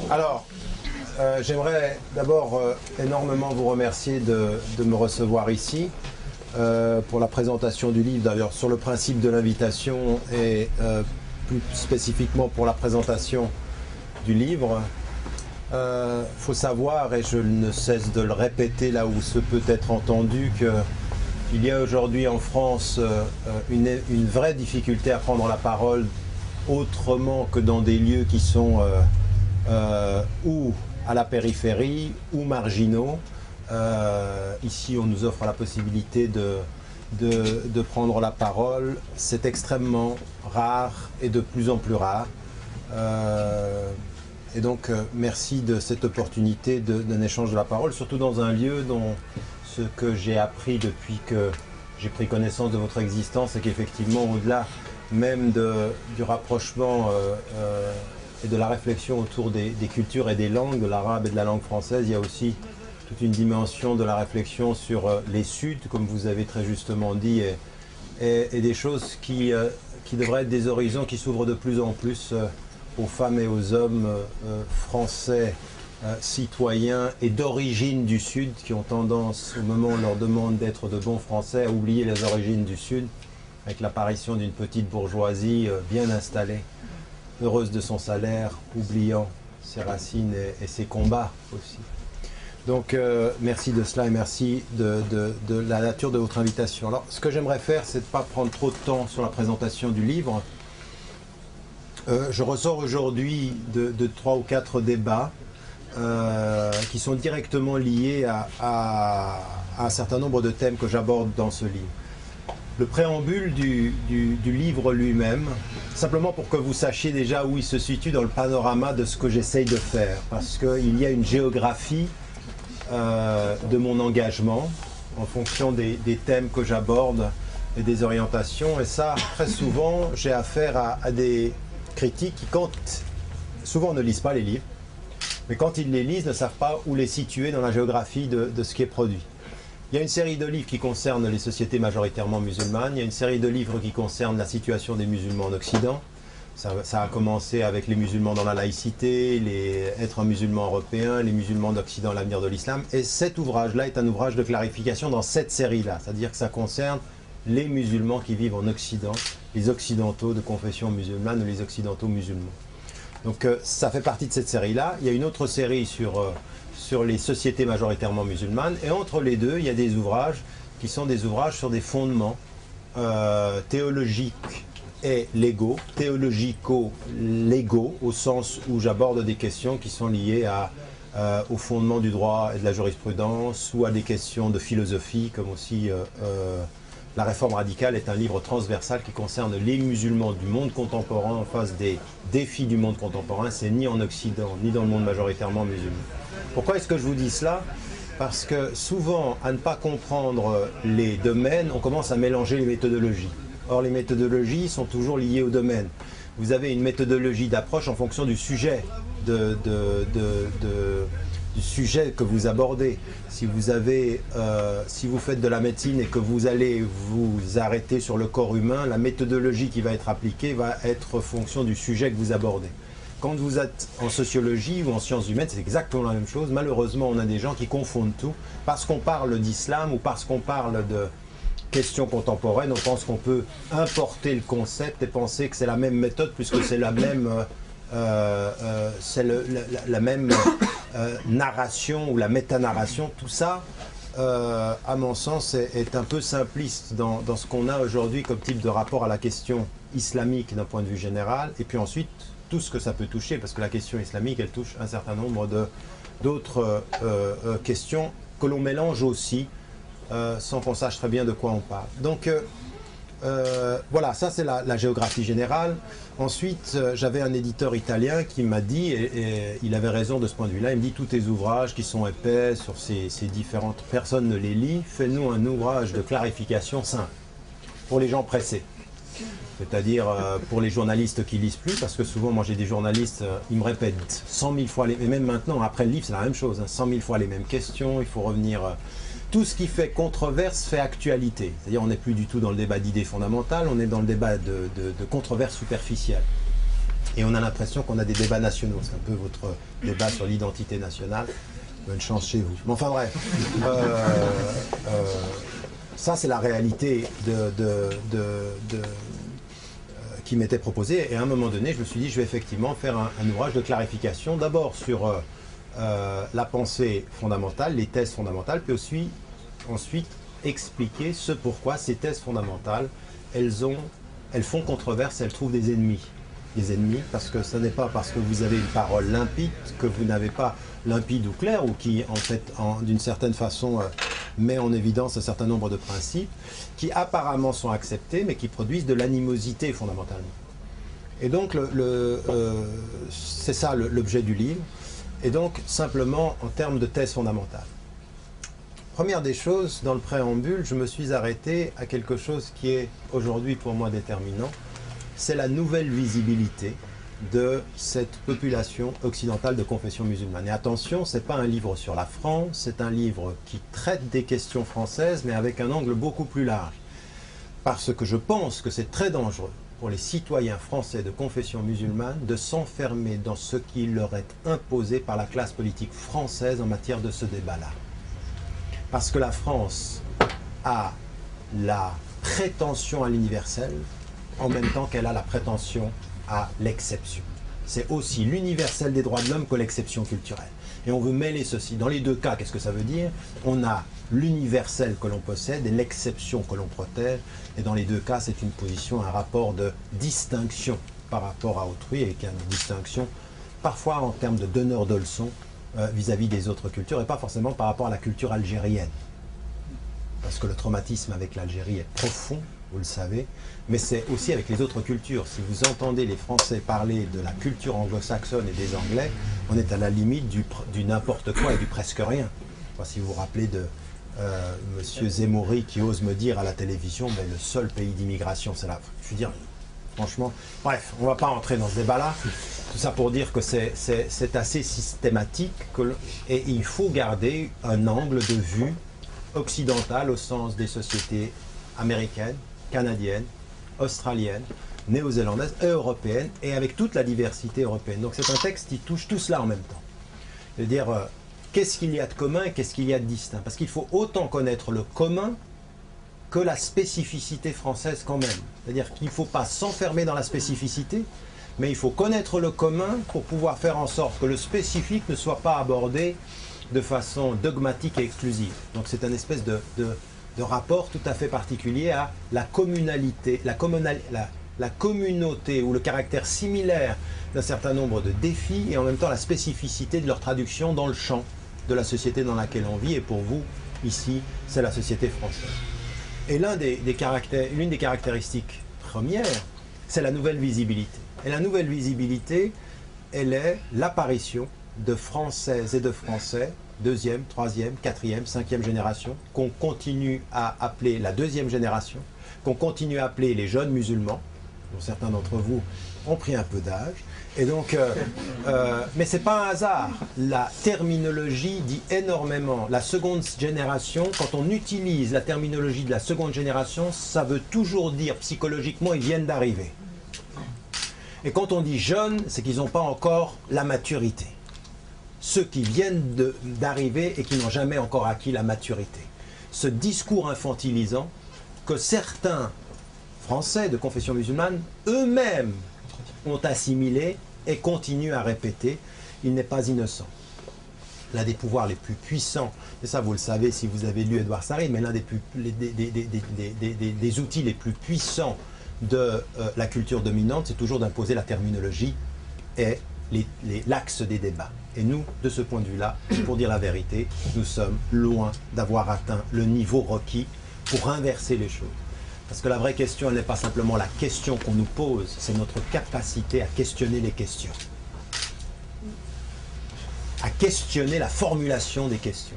Alors, j'aimerais d'abord énormément vous remercier de me recevoir ici pour la présentation du livre, d'ailleurs sur le principe de l'invitation et plus spécifiquement pour la présentation du livre. Faut savoir, et je ne cesse de le répéter là où ce peut être entendu, qu'il y a aujourd'hui en France une vraie difficulté à prendre la parole autrement que dans des lieux qui sont ou à la périphérie ou marginaux. Ici, on nous offre la possibilité de prendre la parole. C'est extrêmement rare et de plus en plus rare. Et donc, merci de cette opportunité d'un échange de la parole, surtout dans un lieu dont ce que j'ai appris depuis que j'ai pris connaissance de votre existence, c'est qu'effectivement, au-delà même du rapprochement et de la réflexion autour des cultures et des langues, de l'arabe et de la langue française, il y a aussi toute une dimension de la réflexion sur les Suds, comme vous avez très justement dit, et des choses qui devraient être des horizons qui s'ouvrent de plus en plus aux femmes et aux hommes français, citoyens et d'origine du Sud, qui ont tendance, au moment où on leur demande d'être de bons Français, à oublier les origines du Sud, avec l'apparition d'une petite bourgeoisie bien installée, heureuse de son salaire, oubliant ses racines et ses combats aussi. Donc merci de cela et merci de la nature de votre invitation. Alors ce que j'aimerais faire, c'est de ne pas prendre trop de temps sur la présentation du livre. Je ressors aujourd'hui de 3 ou 4 débats qui sont directement liés à un certain nombre de thèmes que j'aborde dans ce livre. Le préambule du livre lui-même, simplement pour que vous sachiez déjà où il se situe dans le panorama de ce que j'essaye de faire, parce qu'il y a une géographie de mon engagement en fonction des thèmes que j'aborde et des orientations, et ça, très souvent, j'ai affaire à des critiques qui, souvent ne lisent pas les livres, mais quand ils les lisent, ne savent pas où les situer dans la géographie de ce qui est produit. Il y a une série de livres qui concernent les sociétés majoritairement musulmanes, il y a une série de livres qui concernent la situation des musulmans en Occident. Ça a commencé avec les musulmans dans la laïcité, être un musulman européen, les musulmans d'Occident, l'avenir de l'islam. Et cet ouvrage-là est un ouvrage de clarification dans cette série-là, c'est-à-dire que ça concerne les musulmans qui vivent en Occident, les occidentaux de confession musulmane ou les occidentaux musulmans. Donc ça fait partie de cette série-là. Il y a une autre série sur les sociétés majoritairement musulmanes, et entre les deux, il y a des ouvrages qui sont des ouvrages sur des fondements théologiques et légaux, théologico-légaux, au sens où j'aborde des questions qui sont liées au fondement du droit et de la jurisprudence, ou à des questions de philosophie, comme aussi La réforme radicale est un livre transversal qui concerne les musulmans du monde contemporain en face des défis du monde contemporain. C'est ni en Occident, ni dans le monde majoritairement musulman. Pourquoi est-ce que je vous dis cela? Parce que souvent, à ne pas comprendre les domaines, on commence à mélanger les méthodologies. Or, les méthodologies sont toujours liées au domaine. Vous avez une méthodologie d'approche en fonction du sujet, du sujet que vous abordez. Si vous faites de la médecine et que vous allez vous arrêter sur le corps humain, la méthodologie qui va être appliquée va être fonction du sujet que vous abordez. Quand vous êtes en sociologie ou en sciences humaines, c'est exactement la même chose. Malheureusement, on a des gens qui confondent tout. Parce qu'on parle d'islam ou parce qu'on parle de questions contemporaines, on pense qu'on peut importer le concept et penser que c'est la même méthode puisque c'est la même, narration ou la métanarration. Tout ça, à mon sens, est un peu simpliste dans ce qu'on a aujourd'hui comme type de rapport à la question islamique d'un point de vue général, et puis ensuite tout ce que ça peut toucher, parce que la question islamique, elle touche un certain nombre d'autres questions que l'on mélange aussi, sans qu'on sache très bien de quoi on parle. Donc voilà, ça c'est la géographie générale. Ensuite, j'avais un éditeur italien qui m'a dit, et il avait raison de ce point de vue-là, il me dit: tous tes ouvrages qui sont épais sur ces différentes personnes ne les lit, fais-nous un ouvrage de clarification simple, pour les gens pressés. C'est-à-dire pour les journalistes qui lisent plus, parce que souvent, moi j'ai des journalistes, ils me répètent 100 000 fois, et même maintenant, après le livre, c'est la même chose, 100 000 fois les mêmes questions, il faut revenir... Tout ce qui fait controverse fait actualité. C'est-à-dire on n'est plus du tout dans le débat d'idées fondamentales, on est dans le débat de controverse superficielle. Et on a l'impression qu'on a des débats nationaux. C'est un peu votre débat sur l'identité nationale. Bonne chance chez vous. Mais enfin bref, ça c'est la réalité qui m'était proposée. Et à un moment donné, je me suis dit, je vais effectivement faire un ouvrage de clarification, d'abord sur la pensée fondamentale, les thèses fondamentales, puis aussi, ensuite expliquer ce pourquoi ces thèses fondamentales, elles font controverse, elles trouvent des ennemis. Des ennemis, parce que ce n'est pas parce que vous avez une parole limpide que vous n'avez pas limpide ou clair, ou qui en fait d'une certaine façon met en évidence un certain nombre de principes qui apparemment sont acceptés mais qui produisent de l'animosité fondamentalement. Et donc c'est ça l'objet du livre. Et donc simplement en termes de thèse fondamentale. Première des choses, dans le préambule, je me suis arrêté à quelque chose qui est aujourd'hui pour moi déterminant, c'est la nouvelle visibilité de cette population occidentale de confession musulmane. Et attention, ce n'est pas un livre sur la France, c'est un livre qui traite des questions françaises, mais avec un angle beaucoup plus large. Parce que je pense que c'est très dangereux pour les citoyens français de confession musulmane de s'enfermer dans ce qui leur est imposé par la classe politique française en matière de ce débat-là. Parce que la France a la prétention à l'universel, en même temps qu'elle a la prétention à l'exception. C'est aussi l'universel des droits de l'homme que l'exception culturelle. Et on veut mêler ceci. Dans les deux cas, qu'est-ce que ça veut dire? On a l'universel que l'on possède et l'exception que l'on protège. Et dans les deux cas, c'est une position, un rapport de distinction par rapport à autrui, et une distinction parfois en termes de donneur de leçons vis-à-vis des autres cultures, et pas forcément par rapport à la culture algérienne. Parce que le traumatisme avec l'Algérie est profond, vous le savez, mais c'est aussi avec les autres cultures. Si vous entendez les Français parler de la culture anglo-saxonne et des Anglais, on est à la limite du n'importe quoi et du presque rien. Enfin, si vous vous rappelez de Monsieur Zemmouri qui ose me dire à la télévision, ben, le seul pays d'immigration, c'est l'Afrique. Je veux dire, franchement, bref, on ne va pas entrer dans ce débat-là. Tout ça pour dire que c'est assez systématique et il faut garder un angle de vue occidental au sens des sociétés américaines, canadiennes, australiennes, néo-zélandaises et européennes, et avec toute la diversité européenne. Donc c'est un texte qui touche tout cela en même temps. C'est-à-dire, qu'est-ce qu'il y a de commun et qu'est-ce qu'il y a de distinct? Parce qu'il faut autant connaître le commun que la spécificité française quand même. C'est-à-dire qu'il ne faut pas s'enfermer dans la spécificité, mais il faut connaître le commun pour pouvoir faire en sorte que le spécifique ne soit pas abordé de façon dogmatique et exclusive. Donc c'est un espèce de rapport tout à fait particulier à la communalité, la communauté ou le caractère similaire d'un certain nombre de défis et en même temps la spécificité de leur traduction dans le champ de la société dans laquelle on vit. Et pour vous, ici, c'est la société française. Et l'une des caractéristiques premières, c'est la nouvelle visibilité. Et la nouvelle visibilité, elle est l'apparition de Françaises et de Français, deuxième, troisième, quatrième, cinquième génération, qu'on continue à appeler la deuxième génération, qu'on continue à appeler les jeunes musulmans, dont certains d'entre vous ont pris un peu d'âge. Et donc, mais ce n'est pas un hasard. La terminologie dit énormément. La seconde génération, quand on utilise la terminologie de la seconde génération, ça veut toujours dire psychologiquement, ils viennent d'arriver. Et quand on dit jeunes, c'est qu'ils n'ont pas encore la maturité. Ceux qui viennent d'arriver et qui n'ont jamais encore acquis la maturité. Ce discours infantilisant que certains Français de confession musulmane eux-mêmes ont assimilé et continuent à répéter, il n'est pas innocent. L'un des pouvoirs les plus puissants, et ça vous le savez si vous avez lu Édouard Sarid, mais l'un des outils les plus puissants de la culture dominante, c'est toujours d'imposer la terminologie et l'axe des débats. Et nous, de ce point de vue-là, pour dire la vérité, nous sommes loin d'avoir atteint le niveau requis pour inverser les choses. Parce que la vraie question, elle n'est pas simplement la question qu'on nous pose, c'est notre capacité à questionner les questions. À questionner la formulation des questions.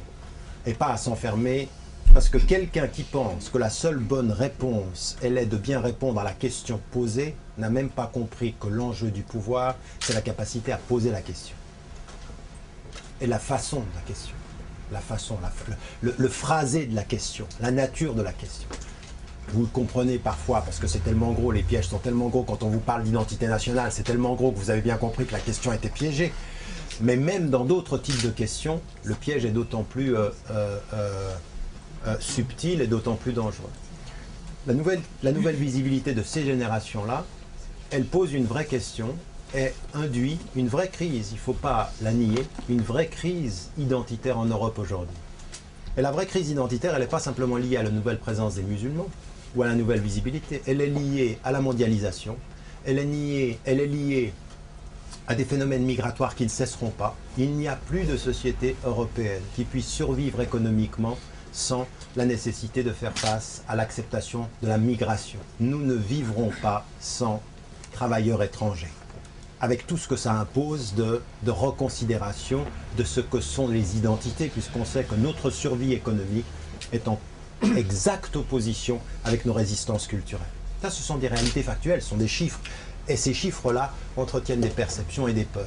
Et pas à s'enfermer. Parce que quelqu'un qui pense que la seule bonne réponse, elle est de bien répondre à la question posée, n'a même pas compris que l'enjeu du pouvoir, c'est la capacité à poser la question. Et la façon de la question. La façon, le phrasé de la question, la nature de la question. vous le comprenez parfois parce que c'est tellement gros, les pièges sont tellement gros, quand on vous parle d'identité nationale, c'est tellement gros que vous avez bien compris que la question était piégée. Mais même dans d'autres types de questions, le piège est d'autant plus subtil et d'autant plus dangereux. La nouvelle visibilité de ces générations-là, elle pose une vraie question et induit une vraie crise, il ne faut pas la nier, une vraie crise identitaire en Europe aujourd'hui. Et la vraie crise identitaire, elle n'est pas simplement liée à la nouvelle présence des musulmans ou à la nouvelle visibilité, elle est liée à la mondialisation, elle est liée à des phénomènes migratoires qui ne cesseront pas. Il n'y a plus de société européenne qui puisse survivre économiquement sans la nécessité de faire face à l'acceptation de la migration. Nous ne vivrons pas sans travailleurs étrangers, avec tout ce que ça impose de reconsidération de ce que sont les identités, puisqu'on sait que notre survie économique est en exacte opposition avec nos résistances culturelles. Ça, ce sont des réalités factuelles, ce sont des chiffres. Et ces chiffres-là entretiennent des perceptions et des peurs.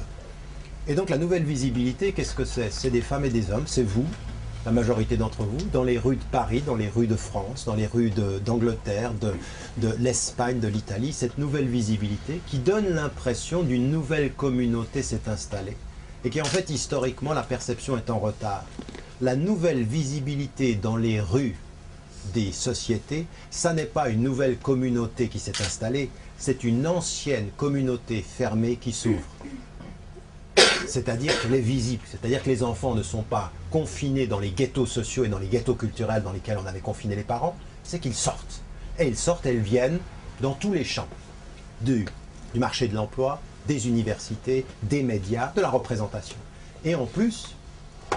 Et donc la nouvelle visibilité, qu'est-ce que c'est? C'est des femmes et des hommes, c'est vous, la majorité d'entre vous, dans les rues de Paris, dans les rues de France, dans les rues d'Angleterre, de l'Espagne, de l'Italie, cette nouvelle visibilité qui donne l'impression d'une nouvelle communauté s'est installée. Et qui en fait, historiquement, la perception est en retard. La nouvelle visibilité dans les rues des sociétés, ça n'est pas une nouvelle communauté qui s'est installée, c'est une ancienne communauté fermée qui s'ouvre. C'est-à-dire qu'elle est visible, c'est-à-dire que les enfants ne sont pas confinés dans les ghettos sociaux et dans les ghettos culturels dans lesquels on avait confiné les parents, c'est qu'ils sortent. Et ils sortent, elles viennent dans tous les champs, du marché de l'emploi, des universités, des médias, de la représentation. Et en plus,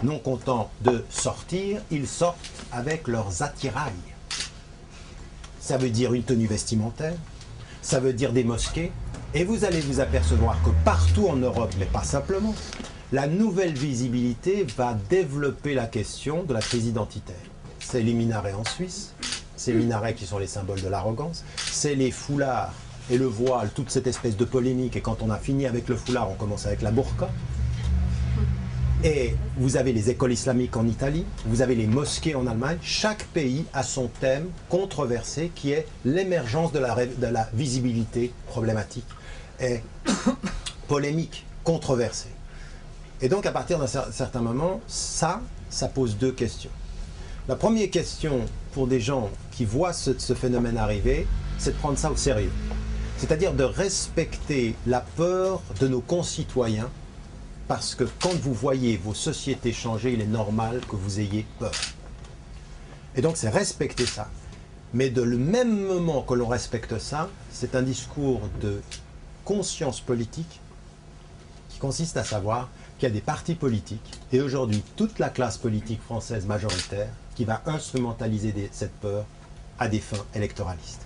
non contents de sortir, ils sortent avec leurs attirails. Ça veut dire une tenue vestimentaire, ça veut dire des mosquées, et vous allez vous apercevoir que partout en Europe, mais pas simplement, la nouvelle visibilité va développer la question de la crise identitaire. C'est les minarets en Suisse, ces minarets qui sont les symboles de l'arrogance, c'est les foulards et le voile, toute cette espèce de polémique, et quand on a fini avec le foulard, on commence avec la burqa. Et vous avez les écoles islamiques en Italie, vous avez les mosquées en Allemagne. Chaque pays a son thème controversé qui est l'émergence de la visibilité problématique et polémique, controversée. Et donc à partir d'un certain moment, ça pose deux questions. La première question pour des gens qui voient ce phénomène arriver, c'est de prendre ça au sérieux. C'est-à-dire de respecter la peur de nos concitoyens. Parce que quand vous voyez vos sociétés changer, il est normal que vous ayez peur. Et donc c'est respecter ça. Mais de le même moment que l'on respecte ça, c'est un discours de conscience politique qui consiste à savoir qu'il y a des partis politiques, et aujourd'hui toute la classe politique française majoritaire, qui va instrumentaliser cette peur à des fins électoralistes.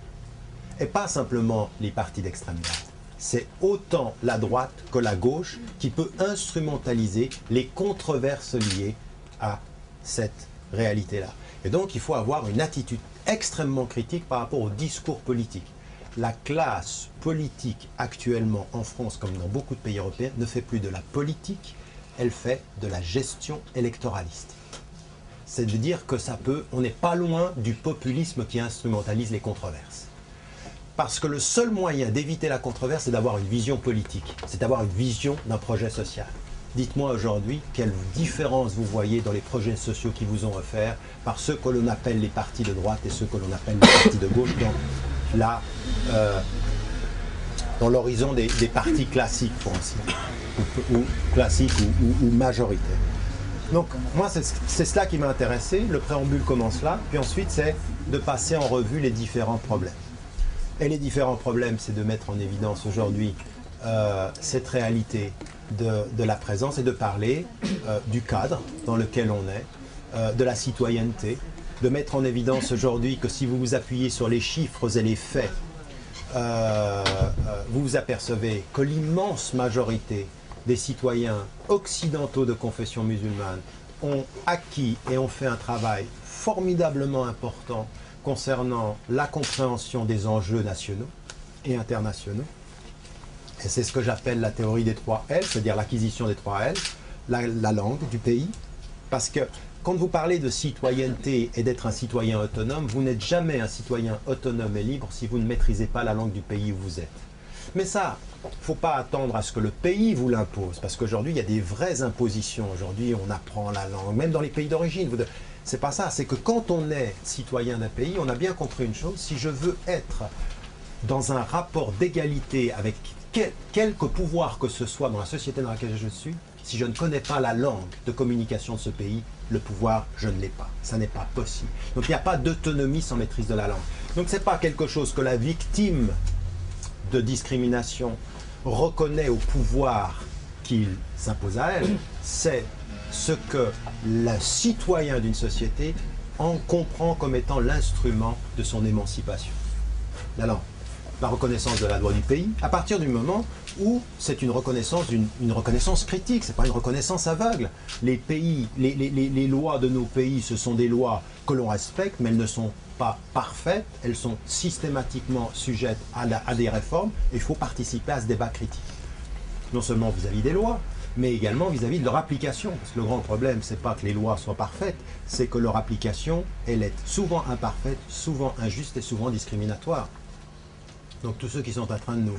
Et pas simplement les partis d'extrême droite. C'est autant la droite que la gauche qui peut instrumentaliser les controverses liées à cette réalité-là. Et donc il faut avoir une attitude extrêmement critique par rapport au discours politique. La classe politique actuellement en France, comme dans beaucoup de pays européens, ne fait plus de la politique, elle fait de la gestion électoraliste. C'est de dire que on n'est pas loin du populisme qui instrumentalise les controverses. Parce que le seul moyen d'éviter la controverse, c'est d'avoir une vision politique, c'est d'avoir une vision d'un projet social. Dites-moi aujourd'hui quelle différence vous voyez dans les projets sociaux qui vous ont offerts par ceux que l'on appelle les partis de droite et ceux que l'on appelle les partis de gauche dans l'horizon des partis classiques, pour ainsi dire, ou classiques ou majoritaires. Donc moi c'est cela qui m'a intéressé, le préambule commence là, puis ensuite c'est de passer en revue les différents problèmes. Et les différents problèmes, c'est de mettre en évidence aujourd'hui cette réalité de la présence et de parler du cadre dans lequel on est, de la citoyenneté, de mettre en évidence aujourd'hui que si vous vous appuyez sur les chiffres et les faits, vous vous apercevez que l'immense majorité des citoyens occidentaux de confession musulmane ont acquis et ont fait un travail formidablement important concernant la compréhension des enjeux nationaux et internationaux. Et c'est ce que j'appelle la théorie des 3 L, c'est-à-dire l'acquisition des 3 L, la langue du pays, parce que quand vous parlez de citoyenneté et d'être un citoyen autonome, vous n'êtes jamais un citoyen autonome et libre si vous ne maîtrisez pas la langue du pays où vous êtes. Mais ça, il ne faut pas attendre à ce que le pays vous l'impose, parce qu'aujourd'hui, il y a des vraies impositions. Aujourd'hui, on apprend la langue, même dans les pays d'origine. C'est pas ça, c'est que quand on est citoyen d'un pays, on a bien compris une chose, si je veux être dans un rapport d'égalité avec quelque pouvoir que ce soit dans la société dans laquelle je suis, si je ne connais pas la langue de communication de ce pays, le pouvoir, je ne l'ai pas. Ça n'est pas possible. Donc il n'y a pas d'autonomie sans maîtrise de la langue. Donc ce n'est pas quelque chose que la victime de discrimination reconnaît au pouvoir qu'il s'impose à elle, c'est ce que le citoyen d'une société en comprend comme étant l'instrument de son émancipation. La langue, la reconnaissance de la loi du pays, à partir du moment où c'est une reconnaissance critique, c'est pas une reconnaissance aveugle. Les pays, les lois de nos pays, ce sont des lois que l'on respecte, mais elles ne sont pas parfaites, elles sont systématiquement sujettes à des réformes, et il faut participer à ce débat critique. Non seulement vis-à-vis des lois, mais également vis-à-vis de leur application. Parce que le grand problème, c'est pas que les lois soient parfaites, c'est que leur application, elle est souvent imparfaite, souvent injuste et souvent discriminatoire. Donc tous ceux qui sont en train de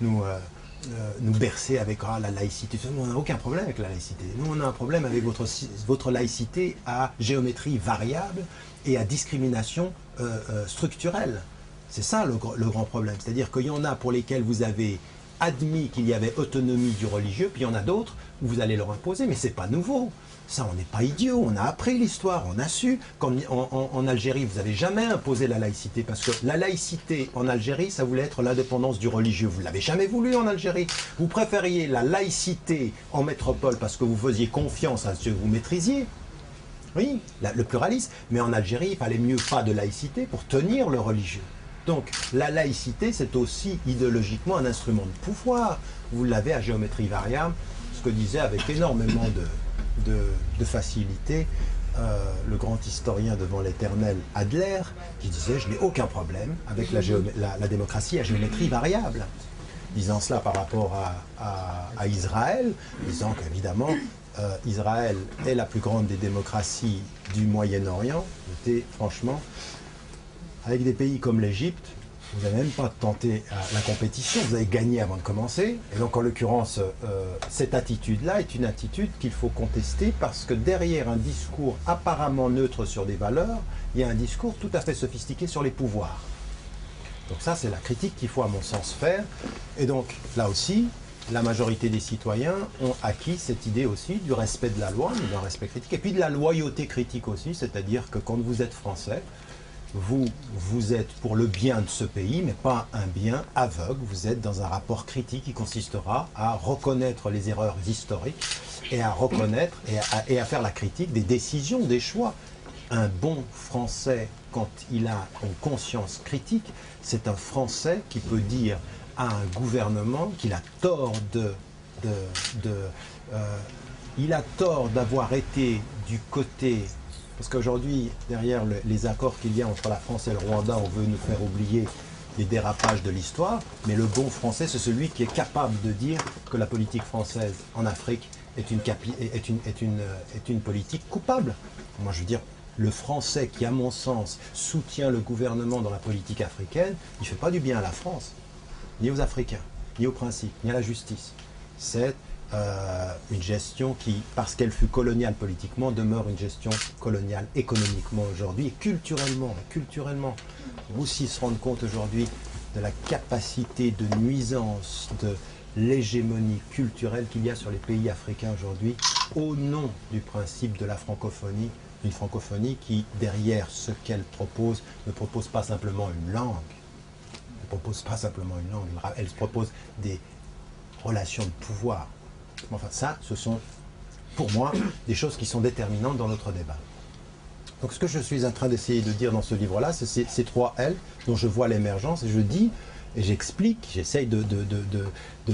nous bercer avec la laïcité, on n'a aucun problème avec la laïcité. Nous, on a un problème avec votre laïcité à géométrie variable et à discrimination structurelle. C'est ça le grand problème. C'est-à-dire qu'il y en a pour lesquels vous avez admis qu'il y avait autonomie du religieux, puis il y en a d'autres où vous allez leur imposer, mais c'est pas nouveau. Ça, on n'est pas idiot, on a appris l'histoire, on a su qu'en Algérie, vous n'avez jamais imposé la laïcité, parce que la laïcité en Algérie, ça voulait être l'indépendance du religieux. Vous ne l'avez jamais voulu en Algérie. Vous préfériez la laïcité en métropole parce que vous faisiez confiance à ce que vous maîtrisiez. Oui, le pluralisme. Mais en Algérie, il fallait mieux pas de laïcité pour tenir le religieux. Donc, la laïcité, c'est aussi idéologiquement un instrument de pouvoir. Vous l'avez à géométrie variable, ce que disait avec énormément de facilité le grand historien devant l'éternel Adler, qui disait « je n'ai aucun problème avec la démocratie à géométrie variable », disant cela par rapport à Israël, disant qu'évidemment Israël est la plus grande des démocraties du Moyen-Orient. C'était franchement, avec des pays comme l'Égypte, vous n'avez même pas tenté la compétition, vous avez gagné avant de commencer. Et donc en l'occurrence, cette attitude-là est une attitude qu'il faut contester parce que derrière un discours apparemment neutre sur des valeurs, il y a un discours tout à fait sophistiqué sur les pouvoirs. Donc ça, c'est la critique qu'il faut à mon sens faire. Et donc là aussi, la majorité des citoyens ont acquis cette idée aussi du respect de la loi, d'un respect critique, et puis de la loyauté critique aussi, c'est-à-dire que quand vous êtes français, vous êtes pour le bien de ce pays, mais pas un bien aveugle. Vous êtes dans un rapport critique qui consistera à reconnaître les erreurs historiques et à reconnaître et à faire la critique des décisions, des choix. Un bon Français, quand il a une conscience critique, c'est un Français qui peut dire à un gouvernement qu'il a tort il a tort d'avoir été du côté. Parce qu'aujourd'hui, derrière les accords qu'il y a entre la France et le Rwanda, on veut nous faire oublier les dérapages de l'histoire, mais le bon français, c'est celui qui est capable de dire que la politique française en Afrique est une politique coupable. Moi, je veux dire, le français qui, à mon sens, soutient le gouvernement dans la politique africaine, il ne fait pas du bien à la France, ni aux Africains, ni aux principes, ni à la justice. C'est une gestion qui, parce qu'elle fut coloniale politiquement, demeure une gestion coloniale économiquement aujourd'hui et culturellement. Il faut aussi se rendre compte aujourd'hui de la capacité de nuisance, de l'hégémonie culturelle qu'il y a sur les pays africains aujourd'hui au nom du principe de la francophonie, une francophonie qui, derrière ce qu'elle propose, ne propose pas simplement une langue, elle propose des relations de pouvoir. Enfin, ça, ce sont, pour moi, des choses qui sont déterminantes dans notre débat. Donc, ce que je suis en train d'essayer de dire dans ce livre-là, c'est ces trois L dont je vois l'émergence, et je dis, et j'explique, j'essaye de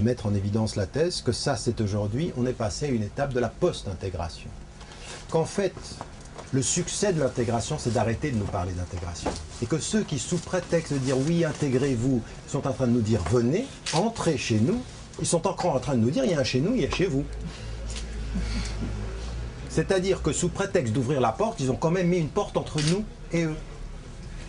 mettre en évidence la thèse, que ça, c'est aujourd'hui, on est passé à une étape de la post-intégration. Qu'en fait, le succès de l'intégration, c'est d'arrêter de nous parler d'intégration. Et que ceux qui, sous prétexte de dire « oui, intégrez-vous », sont en train de nous dire « venez, entrez chez nous », ils sont encore en train de nous dire, il y a un chez nous, il y a chez vous. C'est-à-dire que sous prétexte d'ouvrir la porte, ils ont quand même mis une porte entre nous et eux.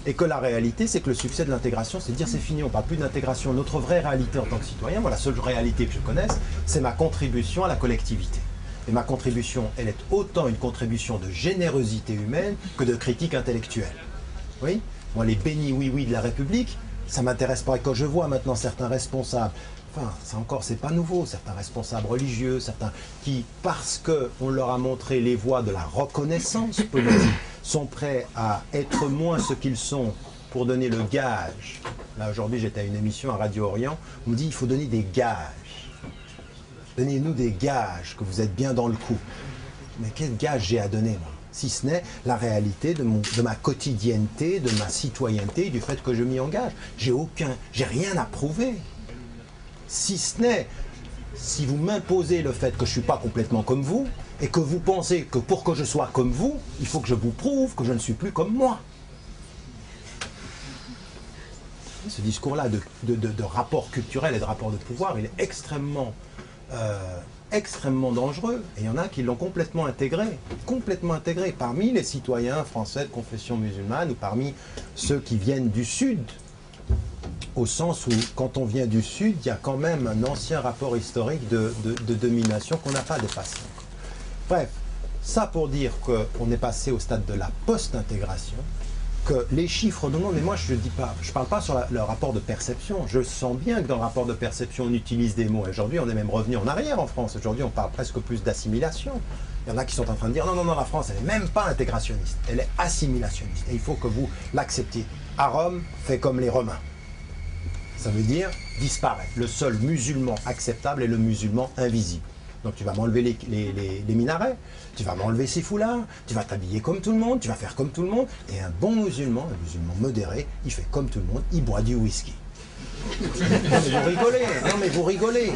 Et que la réalité, c'est que le succès de l'intégration, c'est de dire c'est fini, on ne parle plus d'intégration. Notre vraie réalité en tant que citoyen, moi la seule réalité que je connaisse, c'est ma contribution à la collectivité. Et ma contribution, elle est autant une contribution de générosité humaine que de critique intellectuelle. Oui, moi les bénis oui-oui de la République, ça ne m'intéresse pas. Et quand je vois maintenant certains responsables, enfin, ça encore, c'est pas nouveau, certains responsables religieux, certains qui, parce qu'on leur a montré les voies de la reconnaissance politique, sont prêts à être moins ce qu'ils sont pour donner le gage. Là, aujourd'hui, j'étais à une émission à Radio Orient, on me dit il faut donner des gages. Donnez-nous des gages, que vous êtes bien dans le coup. Mais quel gage j'ai à donner, moi? Si ce n'est la réalité de ma quotidienneté, de ma citoyenneté, du fait que je m'y engage. J'ai rien à prouver. Si ce n'est, si vous m'imposez le fait que je ne suis pas complètement comme vous, et que vous pensez que pour que je sois comme vous, il faut que je vous prouve que je ne suis plus comme moi. Ce discours-là de rapport culturel et de rapport de pouvoir, il est extrêmement dangereux. Et il y en a qui l'ont complètement intégré parmi les citoyens français de confession musulmane ou parmi ceux qui viennent du Sud. Au sens où, quand on vient du Sud, il y a quand même un ancien rapport historique de domination qu'on n'a pas dépassé. Bref, ça pour dire qu'on est passé au stade de la post-intégration, que les chiffres, non, mais moi je parle pas sur le rapport de perception. Je sens bien que dans le rapport de perception, on utilise des mots. Aujourd'hui, on est même revenu en arrière en France. Aujourd'hui, on parle presque plus d'assimilation. Il y en a qui sont en train de dire non, la France, elle n'est même pas intégrationniste, elle est assimilationniste. Et il faut que vous l'acceptiez. À Rome, fait comme les Romains. Ça veut dire disparaître. Le seul musulman acceptable est le musulman invisible. Donc tu vas m'enlever les minarets, tu vas m'enlever ces foulards, tu vas t'habiller comme tout le monde, tu vas faire comme tout le monde. Et un bon musulman, un musulman modéré, il fait comme tout le monde, il boit du whisky. Non mais vous rigolez.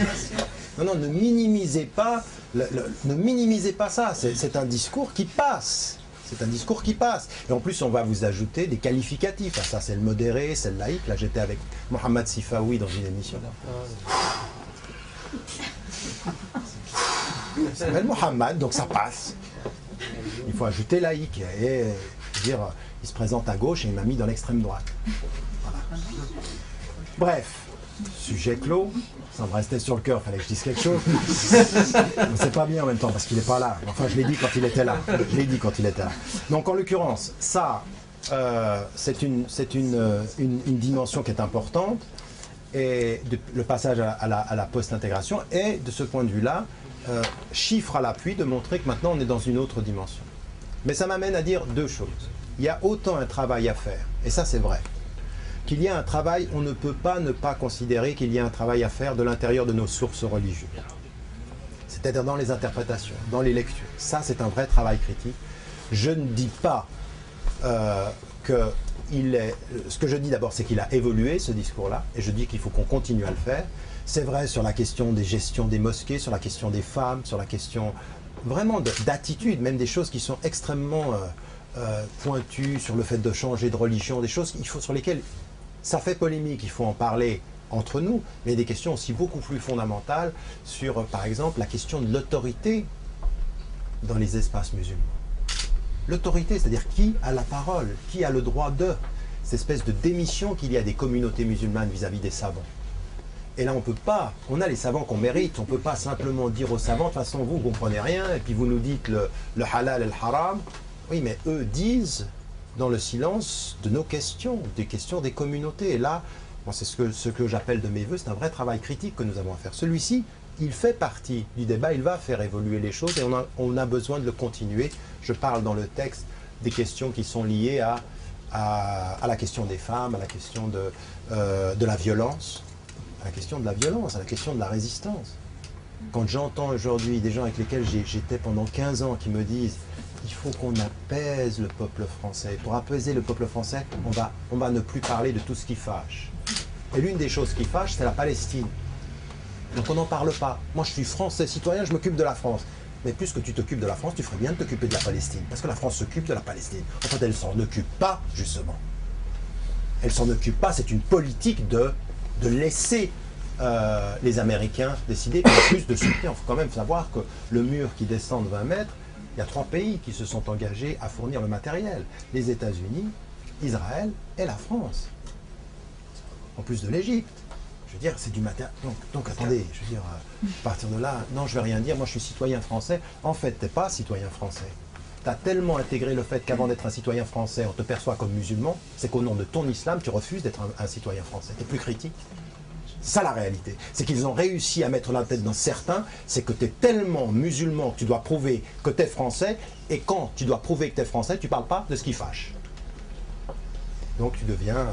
Non, ne minimisez pas, ne minimisez pas ça. C'est un discours qui passe. C'est un discours qui passe. Et en plus, on va vous ajouter des qualificatifs. Ah, ça, c'est le modéré, c'est le laïque. Là, j'étais avec Mohamed Sifawi dans une émission. Il s'appelle Mohamed, donc ça passe. Il faut ajouter laïque et dire, il se présente à gauche et il m'a mis dans l'extrême droite. Voilà. Bref, sujet clos. Ça me restait sur le cœur, il fallait que je dise quelque chose. Mais c'est pas bien en même temps parce qu'il n'est pas là. Enfin, je l'ai dit quand il était là. Donc en l'occurrence, ça, c'est une dimension qui est importante. Et le passage à la post-intégration est, de ce point de vue-là, chiffre à l'appui de montrer que maintenant on est dans une autre dimension. Mais ça m'amène à dire deux choses. Il y a autant un travail à faire, et ça c'est vrai, qu'il y a un travail, on ne peut pas ne pas considérer qu'il y a un travail à faire de l'intérieur de nos sources religieuses. C'est-à-dire dans les interprétations, dans les lectures. Ça c'est un vrai travail critique. Je ne dis pas que ce que je dis d'abord, c'est qu'il a évolué, ce discours-là, et je dis qu'il faut qu'on continue à le faire. C'est vrai sur la question des gestions des mosquées, sur la question des femmes, sur la question vraiment d'attitude, même des choses qui sont extrêmement pointues sur le fait de changer de religion, des choses sur lesquelles ça fait polémique, il faut en parler entre nous, mais des questions aussi beaucoup plus fondamentales sur, par exemple, la question de l'autorité dans les espaces musulmans. L'autorité, c'est-à-dire qui a la parole, qui a le droit de, cette espèce de démission qu'il y a des communautés musulmanes vis-à-vis des savants. Et là, on peut pas, on a les savants qu'on mérite, on ne peut pas simplement dire aux savants, de toute façon, vous ne comprenez rien, et puis vous nous dites le halal et le haram. Oui, mais eux disent, dans le silence de nos questions, des questions des communautés. Et là, c'est ce que j'appelle de mes voeux, c'est un vrai travail critique que nous avons à faire. Celui-ci, il fait partie du débat, il va faire évoluer les choses, et on a besoin de le continuer. Je parle dans le texte des questions qui sont liées à la question des femmes, à la question de la violence, à la question de la violence, à la question de la résistance. Quand j'entends aujourd'hui des gens avec lesquels j'étais pendant 15 ans qui me disent il faut qu'on apaise le peuple français. Pour apaiser le peuple français, on va ne plus parler de tout ce qui fâche. Et l'une des choses qui fâche, c'est la Palestine. Donc on n'en parle pas. Moi je suis français citoyen, je m'occupe de la France. Mais plus que tu t'occupes de la France, tu ferais bien de t'occuper de la Palestine. Parce que la France s'occupe de la Palestine. En fait, elle s'en occupe pas, justement. Elle s'en occupe pas, c'est une politique de laisser les Américains décider, mais plus de soutenir. Il faut quand même savoir que le mur qui descend de 20 mètres, Il y a 3 pays qui se sont engagés à fournir le matériel. Les États-Unis, Israël et la France. En plus de l'Égypte. Je veux dire, c'est du matériel. Donc attendez, je veux dire, à partir de là, non, je ne vais rien dire, moi je suis citoyen français. En fait, tu n'es pas citoyen français. Tu as tellement intégré le fait qu'avant d'être un citoyen français, on te perçoit comme musulman, c'est qu'au nom de ton islam, tu refuses d'être un citoyen français. Tu es plus critique. C'est ça la réalité. C'est qu'ils ont réussi à mettre la tête dans certains, c'est que tu es tellement musulman que tu dois prouver que tu es français, et quand tu dois prouver que tu es français, tu ne parles pas de ce qui fâche. Donc tu deviens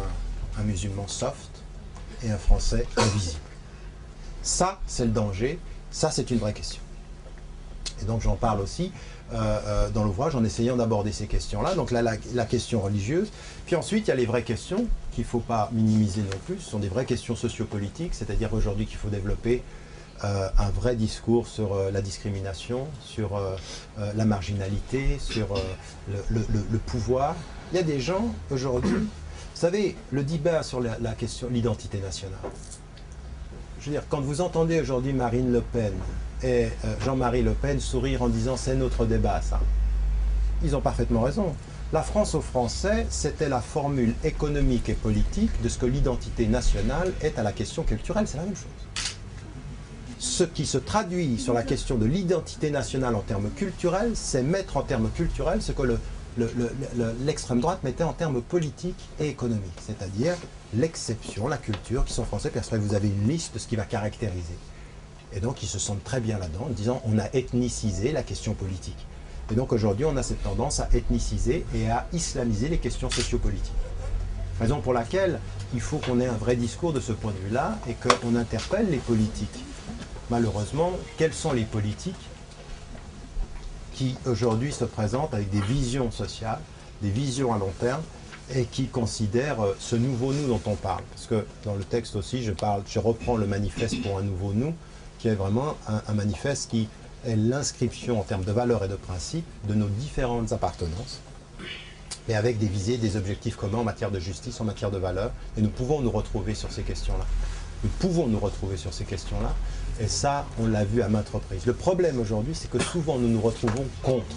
un musulman soft et un français invisible. Ça, c'est le danger, ça c'est une vraie question. Et donc j'en parle aussi dans l'ouvrage en essayant d'aborder ces questions-là. Donc là, la question religieuse. Puis ensuite, il y a les vraies questions qu'il ne faut pas minimiser non plus. Ce sont des vraies questions sociopolitiques, c'est-à-dire aujourd'hui qu'il faut développer un vrai discours sur la discrimination, sur la marginalité, sur le pouvoir. Il y a des gens aujourd'hui, vous savez, le débat sur la question de l'identité nationale. Je veux dire, quand vous entendez aujourd'hui Marine Le Pen et Jean-Marie Le Pen sourire en disant « c'est notre débat, ça », ils ont parfaitement raison. La France aux Français, c'était la formule économique et politique de ce que l'identité nationale est à la question culturelle, c'est la même chose. Ce qui se traduit sur la question de l'identité nationale en termes culturels, c'est mettre en termes culturels ce que l'extrême droite mettait en termes politiques et économiques, c'est-à-dire l'exception, la culture, qui sont français, puis après vous avez une liste de ce qui va caractériser. Et donc ils se sentent très bien là-dedans, en disant on a ethnicisé la question politique. Et donc aujourd'hui on a cette tendance à ethniciser et à islamiser les questions sociopolitiques. Raison pour laquelle il faut qu'on ait un vrai discours de ce point de vue-là et qu'on interpelle les politiques. Malheureusement, quels sont les politiques qui aujourd'hui se présentent avec des visions sociales, des visions à long terme, et qui considèrent ce nouveau nous dont on parle. Parce que dans le texte aussi, je reprends le manifeste pour un nouveau nous, qui est vraiment un manifeste qui est l'inscription en termes de valeurs et de principes de nos différentes appartenances, mais avec des visées, des objectifs communs en matière de justice, en matière de valeurs, et nous pouvons nous retrouver sur ces questions-là. Nous pouvons nous retrouver sur ces questions-là, et ça, on l'a vu à maintes reprises. Le problème aujourd'hui, c'est que souvent nous nous retrouvons contre.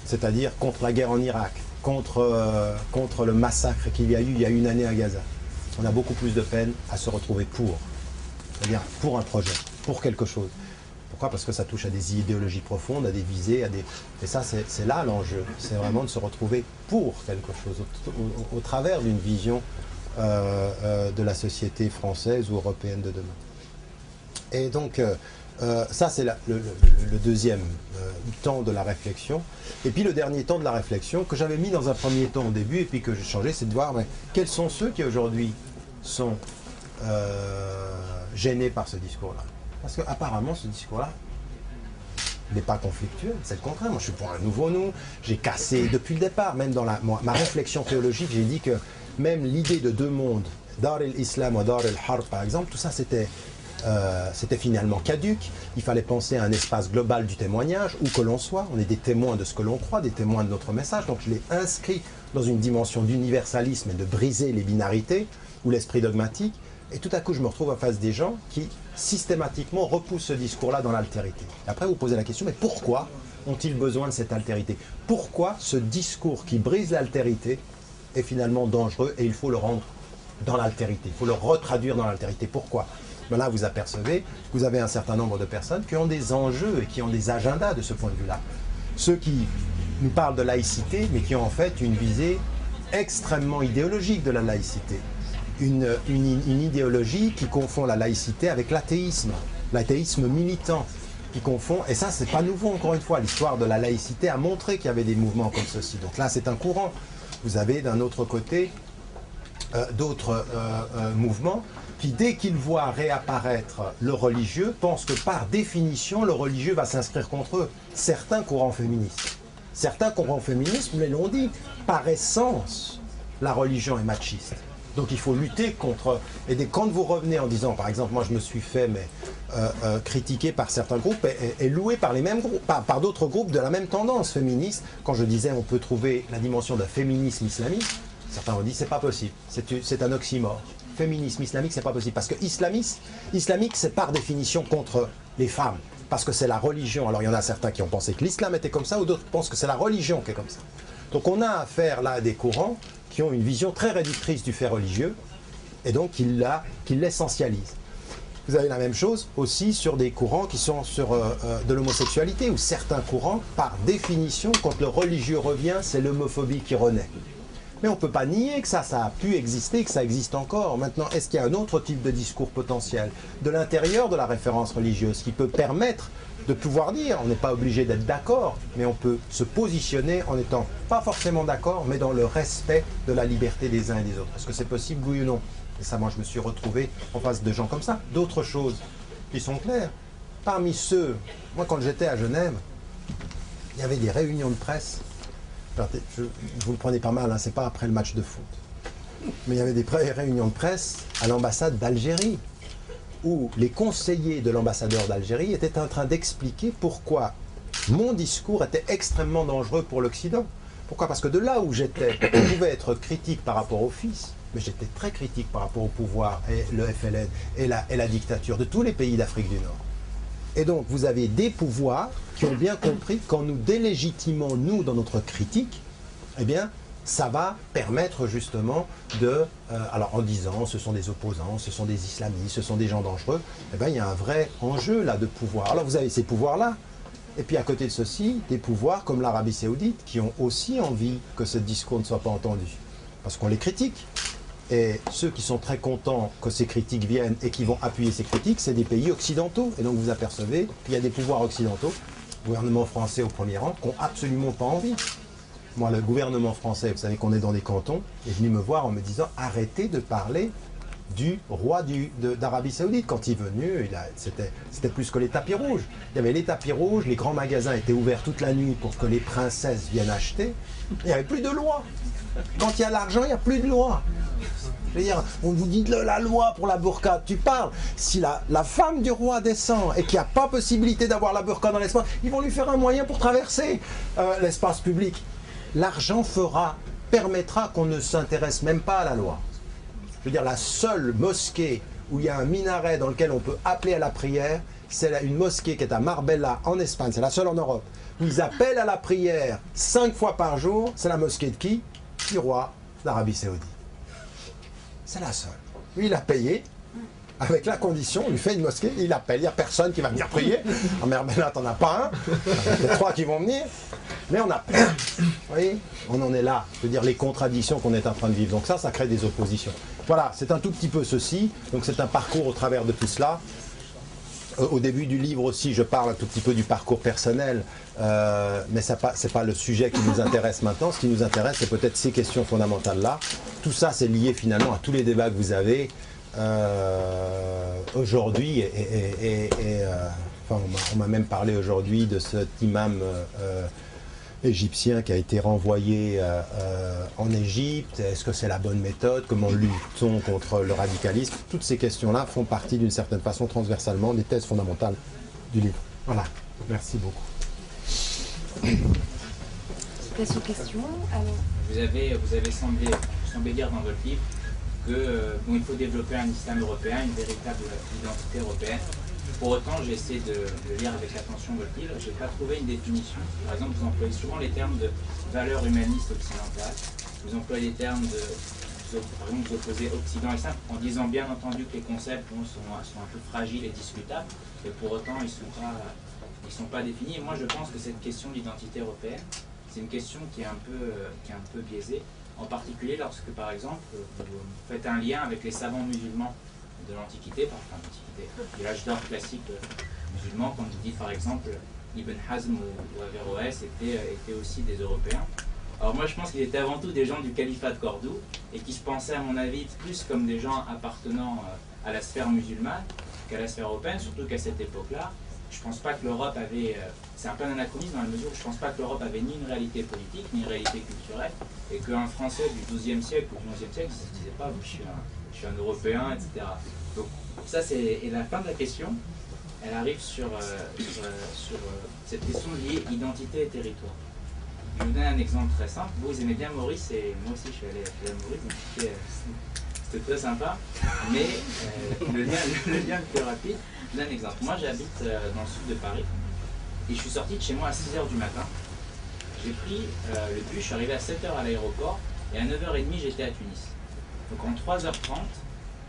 C'est-à-dire contre la guerre en Irak, contre le massacre qu'il y a eu il y a une année à Gaza. On a beaucoup plus de peine à se retrouver pour. C'est-à-dire pour un projet, pour quelque chose. Pourquoi? Parce que ça touche à des idéologies profondes, à des visées, et ça, c'est là l'enjeu. C'est vraiment de se retrouver pour quelque chose, au travers d'une vision de la société française ou européenne de demain. Et donc, ça, c'est le deuxième temps de la réflexion. Et puis, le dernier temps de la réflexion, que j'avais mis dans un premier temps au début, et puis que j'ai changé, c'est de voir mais, quels sont ceux qui, aujourd'hui, sont gênés par ce discours-là. Parce qu'apparemment, ce discours-là n'est pas conflictuel, c'est le contraire. Moi, je suis pour un nouveau nous. J'ai cassé, depuis le départ, même dans ma réflexion théologique, j'ai dit que même l'idée de deux mondes, Dar el-Islam ou Dar el-Harb, par exemple, tout ça, c'était finalement caduque. Il fallait penser à un espace global du témoignage, où que l'on soit. On est des témoins de ce que l'on croit, des témoins de notre message. Donc je l'ai inscrit dans une dimension d'universalisme et de briser les binarités ou l'esprit dogmatique. Et tout à coup, je me retrouve en face des gens qui systématiquement repoussent ce discours-là dans l'altérité. Après, vous posez la question, mais pourquoi ont-ils besoin de cette altérité? Pourquoi ce discours qui brise l'altérité est finalement dangereux et il faut le rendre dans l'altérité? Il faut le retraduire dans l'altérité. Pourquoi? Ben là, vous apercevez, vous avez un certain nombre de personnes qui ont des enjeux et qui ont des agendas de ce point de vue-là. Ceux qui nous parlent de laïcité, mais qui ont en fait une visée extrêmement idéologique de la laïcité. Une idéologie qui confond la laïcité avec l'athéisme militant, qui confond, et ça c'est pas nouveau encore une fois, l'histoire de la laïcité a montré qu'il y avait des mouvements comme ceci. Donc là c'est un courant. Vous avez d'un autre côté d'autres mouvements qui, dès qu'ils voient réapparaître le religieux, pensent que par définition, le religieux va s'inscrire contre eux. Certains courants féministes, vous l'ont dit, par essence, la religion est machiste. Donc il faut lutter contre... Et quand vous revenez en disant, par exemple, moi je me suis fait critiquer par certains groupes et loué par les mêmes groupes, par d'autres groupes de la même tendance féministe, quand je disais on peut trouver la dimension d'un féminisme islamique, certains ont dit c'est pas possible, c'est un oxymore. Féminisme islamique, c'est pas possible. Parce que islamique, c'est par définition contre les femmes. parce que c'est la religion. Alors il y en a certains qui ont pensé que l'islam était comme ça, ou d'autres pensent que c'est la religion qui est comme ça. Donc on a affaire là à des courants qui ont une vision très réductrice du fait religieux, et donc qui l'essentialisent. Vous avez la même chose aussi sur des courants qui sont sur de l'homosexualité, où certains courants, par définition, quand le religieux revient, c'est l'homophobie qui renaît. Mais on ne peut pas nier que ça a pu exister, que ça existe encore. Maintenant, est-ce qu'il y a un autre type de discours potentiel de l'intérieur de la référence religieuse qui peut permettre de pouvoir dire, on n'est pas obligé d'être d'accord, mais on peut se positionner en étant pas forcément d'accord, mais dans le respect de la liberté des uns et des autres. Est-ce que c'est possible, oui ou non? Et ça, moi, je me suis retrouvé en face de gens comme ça. D'autres choses qui sont claires. Parmi ceux, moi, quand j'étais à Genève, il y avait des réunions de presse. Vous le prenez pas mal, hein, c'est pas après le match de foot. Mais il y avait des réunions de presse à l'ambassade d'Algérie, où les conseillers de l'ambassadeur d'Algérie étaient en train d'expliquer pourquoi mon discours était extrêmement dangereux pour l'Occident. Pourquoi? Parce que de là où j'étais, on pouvait être critique par rapport au fils, mais j'étais très critique par rapport au pouvoir, et le FLN, et la dictature de tous les pays d'Afrique du Nord. Et donc, vous avez des pouvoirs qui ont bien compris que quand nous délégitimons, nous, dans notre critique, eh bien, ça va permettre justement de... alors, en disant, ce sont des opposants, ce sont des islamistes, ce sont des gens dangereux, eh bien, il y a un vrai enjeu, là, de pouvoir. Alors, vous avez ces pouvoirs-là, et puis, à côté de ceci, des pouvoirs comme l'Arabie Saoudite, qui ont aussi envie que ce discours ne soit pas entendu, parce qu'on les critique. Et ceux qui sont très contents que ces critiques viennent et qui vont appuyer ces critiques, c'est des pays occidentaux. Et donc vous apercevez qu'il y a des pouvoirs occidentaux, le gouvernement français au premier rang, qui n'ont absolument pas envie. Moi, le gouvernement français, vous savez qu'on est dans des cantons, est venu me voir en me disant « Arrêtez de parler du roi d'Arabie Saoudite ». Quand il est venu, c'était plus que les tapis rouges. Il y avait les tapis rouges, les grands magasins étaient ouverts toute la nuit pour que les princesses viennent acheter. Il n'y avait plus de loi. Quand il y a l'argent, il n'y a plus de loi. Je veux dire, on vous dit la loi pour la burqa, tu parles. Si la femme du roi descend et qu'il n'y a pas possibilité d'avoir la burqa dans l'espace, ils vont lui faire un moyen pour traverser l'espace public. L'argent permettra qu'on ne s'intéresse même pas à la loi. Je veux dire, la seule mosquée où il y a un minaret dans lequel on peut appeler à la prière, c'est une mosquée qui est à Marbella en Espagne, c'est la seule en Europe, où ils appellent à la prière 5 fois par jour. C'est la mosquée de qui? Du roi d'Arabie Saoudite. C'est la seule. Lui, il a payé, avec la condition, on lui fait une mosquée, il appelle, il n'y a personne qui va venir prier. En Marbella, t'en as pas un, il y a 3 qui vont venir, mais on appelle. Vous voyez, on en est là. Je veux dire, les contradictions qu'on est en train de vivre. Donc ça crée des oppositions. Voilà, c'est un tout petit peu ceci. Donc c'est un parcours au travers de tout cela. Au début du livre aussi, je parle un tout petit peu du parcours personnel, mais ce n'est pas le sujet qui nous intéresse maintenant. Ce qui nous intéresse, c'est peut-être ces questions fondamentales-là. Tout ça, c'est lié finalement à tous les débats que vous avez aujourd'hui. Enfin, on m'a même parlé aujourd'hui de cet imam égyptien qui a été renvoyé en Égypte. Est-ce que c'est la bonne méthode? Comment lutte-t-on contre le radicalisme? Toutes ces questions-là font partie d'une certaine façon transversalement des thèses fondamentales du livre. Voilà, merci beaucoup. Place aux questions. Alors... Vous avez semblé dire dans votre livre que il faut développer un islam européen, une véritable identité européenne. Pour autant, j'ai essayé de lire avec attention votre livre, je n'ai pas trouvé une définition. Par exemple, vous employez souvent les termes de valeurs humanistes occidentales, vous employez les termes de, par exemple, vous opposez Occident et Islam, en disant bien entendu que les concepts sont un peu fragiles et discutables, et pour autant, ils ne sont pas définis. Et moi, je pense que cette question d'identité européenne, c'est une question qui est un peu biaisée, en particulier lorsque, par exemple, vous faites un lien avec les savants musulmans de l'Antiquité, de l'âge d'or classique musulman, quand vous dites par exemple Ibn Hazm ou Averroès étaient aussi des Européens. Alors moi je pense qu'ils étaient avant tout des gens du califat de Cordoue et qui se pensaient à mon avis plus comme des gens appartenant à la sphère musulmane qu'à la sphère européenne, surtout qu'à cette époque-là, je ne pense pas que l'Europe avait, c'est un peu un anachronisme dans la mesure où je ne pense pas que l'Europe avait ni une réalité politique, ni une réalité culturelle, et qu'un Français du XIIe siècle ou du XIe siècle ne se disait pas je suis un Européen, etc. Donc ça c'est la fin de la question, elle arrive sur cette question liée identité et territoire. Je vous donne un exemple très simple. Vous aimez bien Maurice et moi aussi je suis allé à Maurice, donc c'était c'est très sympa. Mais le lien le plus rapide, je donne un exemple. Moi, j'habite dans le sud de Paris et je suis sorti de chez moi à 6 h du matin. J'ai pris le bus, je suis arrivé à 7 h à l'aéroport et à 9 h 30, j'étais à Tunis. Donc en 3 h 30,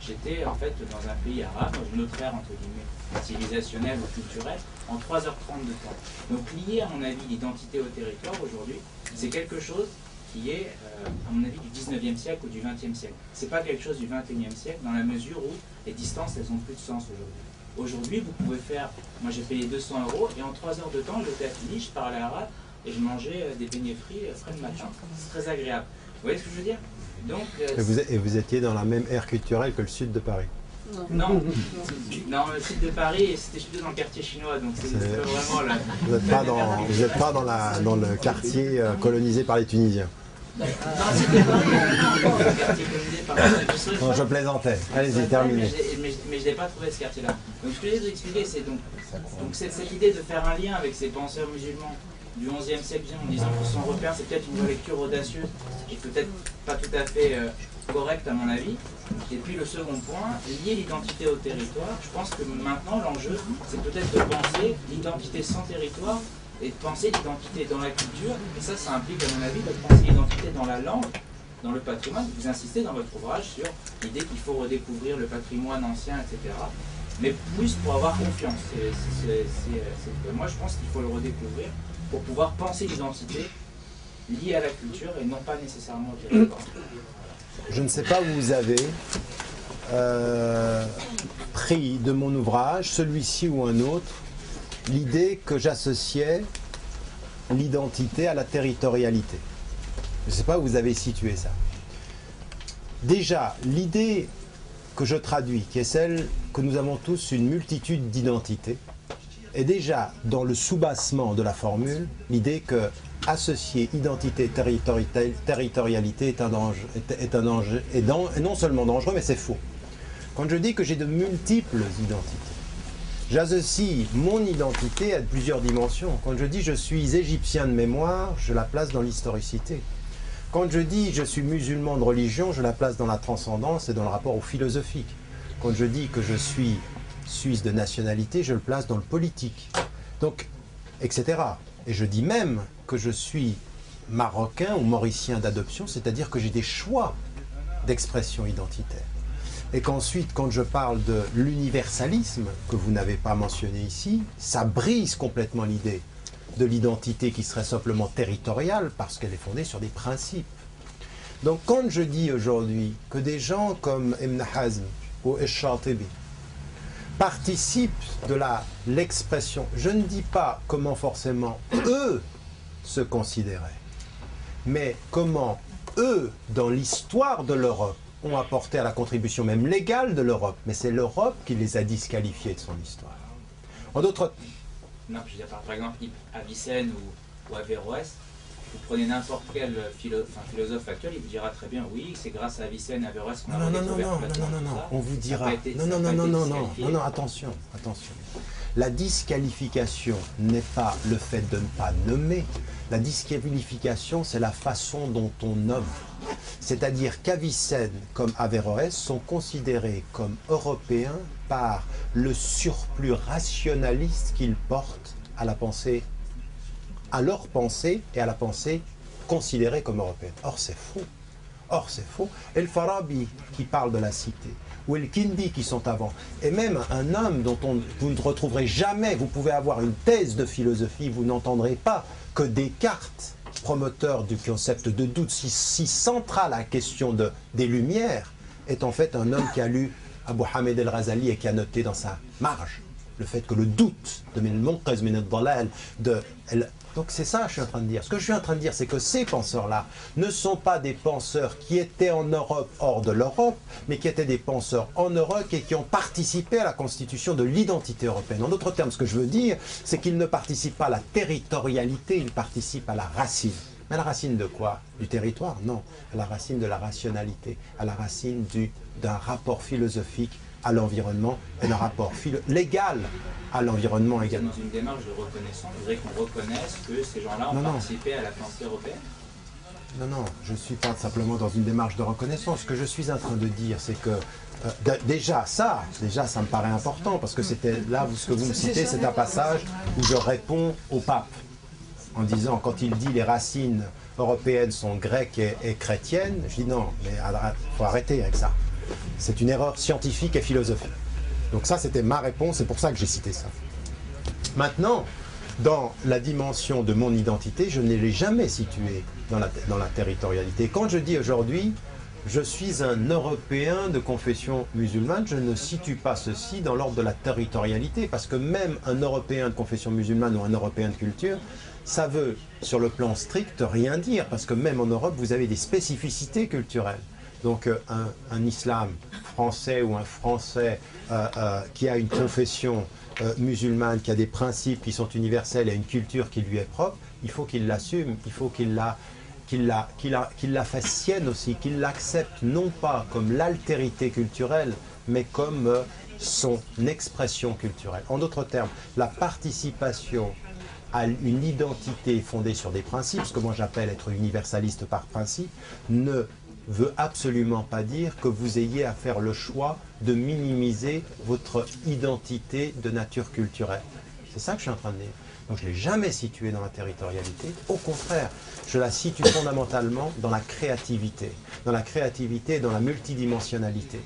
j'étais en fait dans un pays arabe, dans une autre ère entre guillemets civilisationnelle ou culturelle, en 3 h 30 de temps. Donc lié à mon avis l'identité au territoire aujourd'hui, c'est quelque chose qui est à mon avis du 19e siècle ou du 20e siècle. C'est pas quelque chose du 21e siècle dans la mesure où les distances elles ont plus de sens aujourd'hui. Aujourd'hui vous pouvez faire, moi j'ai payé 200 € et en 3 heures de temps j'étais à Tunis, je parlais arabe et je mangeais des beignets frits frais le matin. C'est très agréable. Vous voyez ce que je veux dire? Donc, et vous étiez dans la même aire culturelle que le sud de Paris? Non, le sud de Paris, c'était plutôt dans le quartier chinois, donc c'est vraiment là. Vous n'êtes pas dans le quartier colonisé par les Tunisiens? Non, c'était pas le quartier colonisé par les Tunisiens. Non, je plaisantais. Allez-y, terminez. Mais je n'ai pas trouvé ce quartier-là. Donc ce que je vais vous expliquer, c'est donc cette idée de faire un lien avec ces penseurs musulmans du XIe siècle en disant qu'ils sont européens, c'est peut-être une relecture audacieuse et peut-être pas tout à fait correcte à mon avis. Et puis le second point, lier l'identité au territoire, je pense que maintenant l'enjeu c'est peut-être de penser l'identité sans territoire et de penser l'identité dans la culture, et ça implique à mon avis de penser l'identité dans la langue, dans le patrimoine. Vous insistez dans votre ouvrage sur l'idée qu'il faut redécouvrir le patrimoine ancien, etc. Mais plus pour avoir confiance. Moi je pense qu'il faut le redécouvrir pour pouvoir penser l'identité liée à la culture et non pas nécessairement au territoire. Je ne sais pas où vous avez pris de mon ouvrage, celui-ci ou un autre, l'idée que j'associais l'identité à la territorialité. Je ne sais pas où vous avez situé ça. Déjà, l'idée que je traduis, qui est celle que nous avons tous une multitude d'identités, est déjà dans le soubassement de la formule, l'idée que associer identité et territorialité est un danger, et non seulement dangereux, mais c'est faux. Quand je dis que j'ai de multiples identités, j'associe mon identité à plusieurs dimensions. Quand je dis je suis égyptien de mémoire, je la place dans l'historicité. Quand je dis je suis musulman de religion, je la place dans la transcendance et dans le rapport au philosophique. Quand je dis que je suis suisse de nationalité, je le place dans le politique. Donc, etc. Et je dis même que je suis marocain ou mauricien d'adoption, c'est-à-dire que j'ai des choix d'expression identitaire. Et qu'ensuite, quand je parle de l'universalisme, que vous n'avez pas mentionné ici, ça brise complètement l'idée de l'identité qui serait simplement territoriale, parce qu'elle est fondée sur des principes. Donc quand je dis aujourd'hui que des gens comme Ibn Hazm ou Ash-Shatibi participent de l'expression, je ne dis pas comment forcément eux se considéraient, mais comment eux, dans l'histoire de l'Europe, ont apporté à la contribution même légale de l'Europe, mais c'est l'Europe qui les a disqualifiés de son histoire. En d'autres... Non, je veux dire, par exemple, Avicenne ou Averroès, vous prenez n'importe quel philosophe actuel, il vous dira très bien, oui, c'est grâce à Avicenne et Averroès qu'on a redécouvert Platon. Non, on vous dira... Non, attention. La disqualification n'est pas le fait de ne pas nommer. La disqualification, c'est la façon dont on nomme. C'est-à-dire qu'Avicenne comme Averroès sont considérés comme européens par le surplus rationaliste qu'ils portent à la pensée, à leur pensée et à la pensée considérée comme européenne. Or, c'est faux. Et le Farabi qui parle de la cité, ou El Kindi qui sont avant, et même un homme dont vous ne retrouverez jamais, vous pouvez avoir une thèse de philosophie, vous n'entendrez pas que Descartes, promoteur du concept de doute si central à la question des Lumières, est en fait un homme qui a lu Abu Hamid el-Razali et qui a noté dans sa marge le fait que le doute de Min-Munqaz min ad-Dalal donc c'est ça que je suis en train de dire. Ce que je suis en train de dire, c'est que ces penseurs-là ne sont pas des penseurs qui étaient en Europe, hors de l'Europe, mais qui étaient des penseurs en Europe et qui ont participé à la constitution de l'identité européenne. En d'autres termes, ce que je veux dire, c'est qu'ils ne participent pas à la territorialité, ils participent à la racine. Mais à la racine de quoi? Du territoire? Non. À la racine de la rationalité, à la racine d'un rapport philosophique à l'environnement et d'un rapport légal à l'environnement également. Dans une démarche de reconnaissance, vous voudrez qu'on reconnaisse que ces gens-là ont participé à la pensée européenne? Non, non, je ne suis pas simplement dans une démarche de reconnaissance. Ce que je suis en train de dire, c'est que déjà, ça me paraît important, parce que c'était là, ce que vous me citez, c'est un passage où je réponds au pape, en disant, quand il dit les racines européennes sont grecques et chrétiennes, je dis non, mais il faut arrêter avec ça. C'est une erreur scientifique et philosophique. Donc ça, c'était ma réponse, c'est pour ça que j'ai cité ça. Maintenant, dans la dimension de mon identité, je ne l'ai jamais située dans la territorialité. Quand je dis aujourd'hui, je suis un Européen de confession musulmane, je ne situe pas ceci dans l'ordre de la territorialité, parce que même un Européen de confession musulmane ou un Européen de culture, ça veut, sur le plan strict, rien dire, parce que même en Europe, vous avez des spécificités culturelles. Donc un islam français ou un français qui a une confession musulmane, qui a des principes qui sont universels et une culture qui lui est propre, il faut qu'il l'assume, il faut qu'il la fasse sienne aussi, qu'il l'accepte non pas comme l'altérité culturelle, mais comme son expression culturelle. En d'autres termes, la participation à une identité fondée sur des principes, ce que moi j'appelle être universaliste par principe, ne veut absolument pas dire que vous ayez à faire le choix de minimiser votre identité de nature culturelle. C'est ça que je suis en train de dire. Donc je ne l'ai jamais située dans la territorialité. Au contraire, je la situe fondamentalement dans la créativité. Dans la créativité et dans la multidimensionnalité.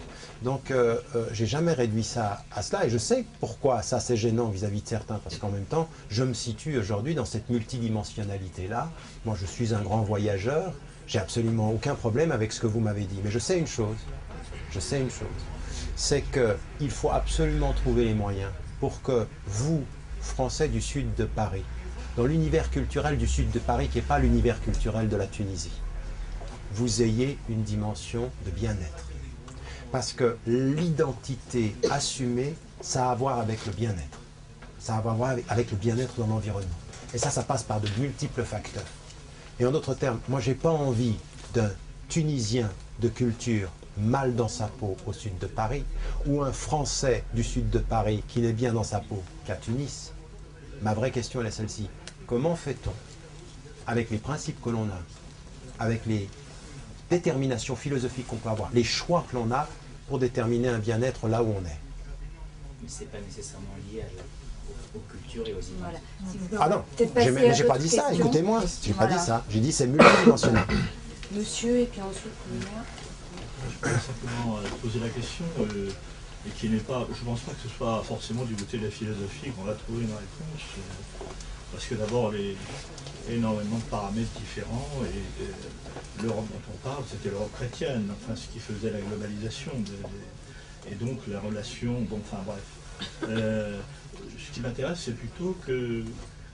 Donc je n'ai jamais réduit ça à cela. Et je sais pourquoi ça c'est gênant vis-à-vis de certains. Parce qu'en même temps, je me situe aujourd'hui dans cette multidimensionnalité-là. Moi je suis un grand voyageur. J'ai absolument aucun problème avec ce que vous m'avez dit. Mais je sais une chose. C'est qu'il faut absolument trouver les moyens pour que vous, Français du sud de Paris, dans l'univers culturel du sud de Paris, qui n'est pas l'univers culturel de la Tunisie, vous ayez une dimension de bien-être. Parce que l'identité assumée, ça a à voir avec le bien-être. Ça a à voir avec le bien-être dans l'environnement. Et ça passe par de multiples facteurs. Et en d'autres termes, moi, je n'ai pas envie d'un Tunisien de culture mal dans sa peau au sud de Paris, ou un Français du sud de Paris qui n'est bien dans sa peau qu'à Tunis. Ma vraie question elle est celle-ci. Comment fait-on, avec les principes que l'on a, avec les déterminations philosophiques qu'on peut avoir, les choix que l'on a pour déterminer un bien-être là où on est? Mais ce n'est pas nécessairement lié aux cultures et aux images. Voilà. Si vous Ah non, mais j'ai pas dit ça, écoutez-moi, j'ai pas dit ça. J'ai dit c'est multidimensionnel. Monsieur, et puis ensuite, Je peux simplement poser la question, et qui n'est pas, je ne pense pas que ce soit forcément du côté de la philosophie qu'on va trouver une réponse, parce que d'abord, il y a énormément de paramètres différents, et l'Europe dont on parle, c'était l'Europe chrétienne, enfin ce qui faisait la globalisation, et donc la relation, bon, enfin bref. Ce qui m'intéresse, c'est plutôt que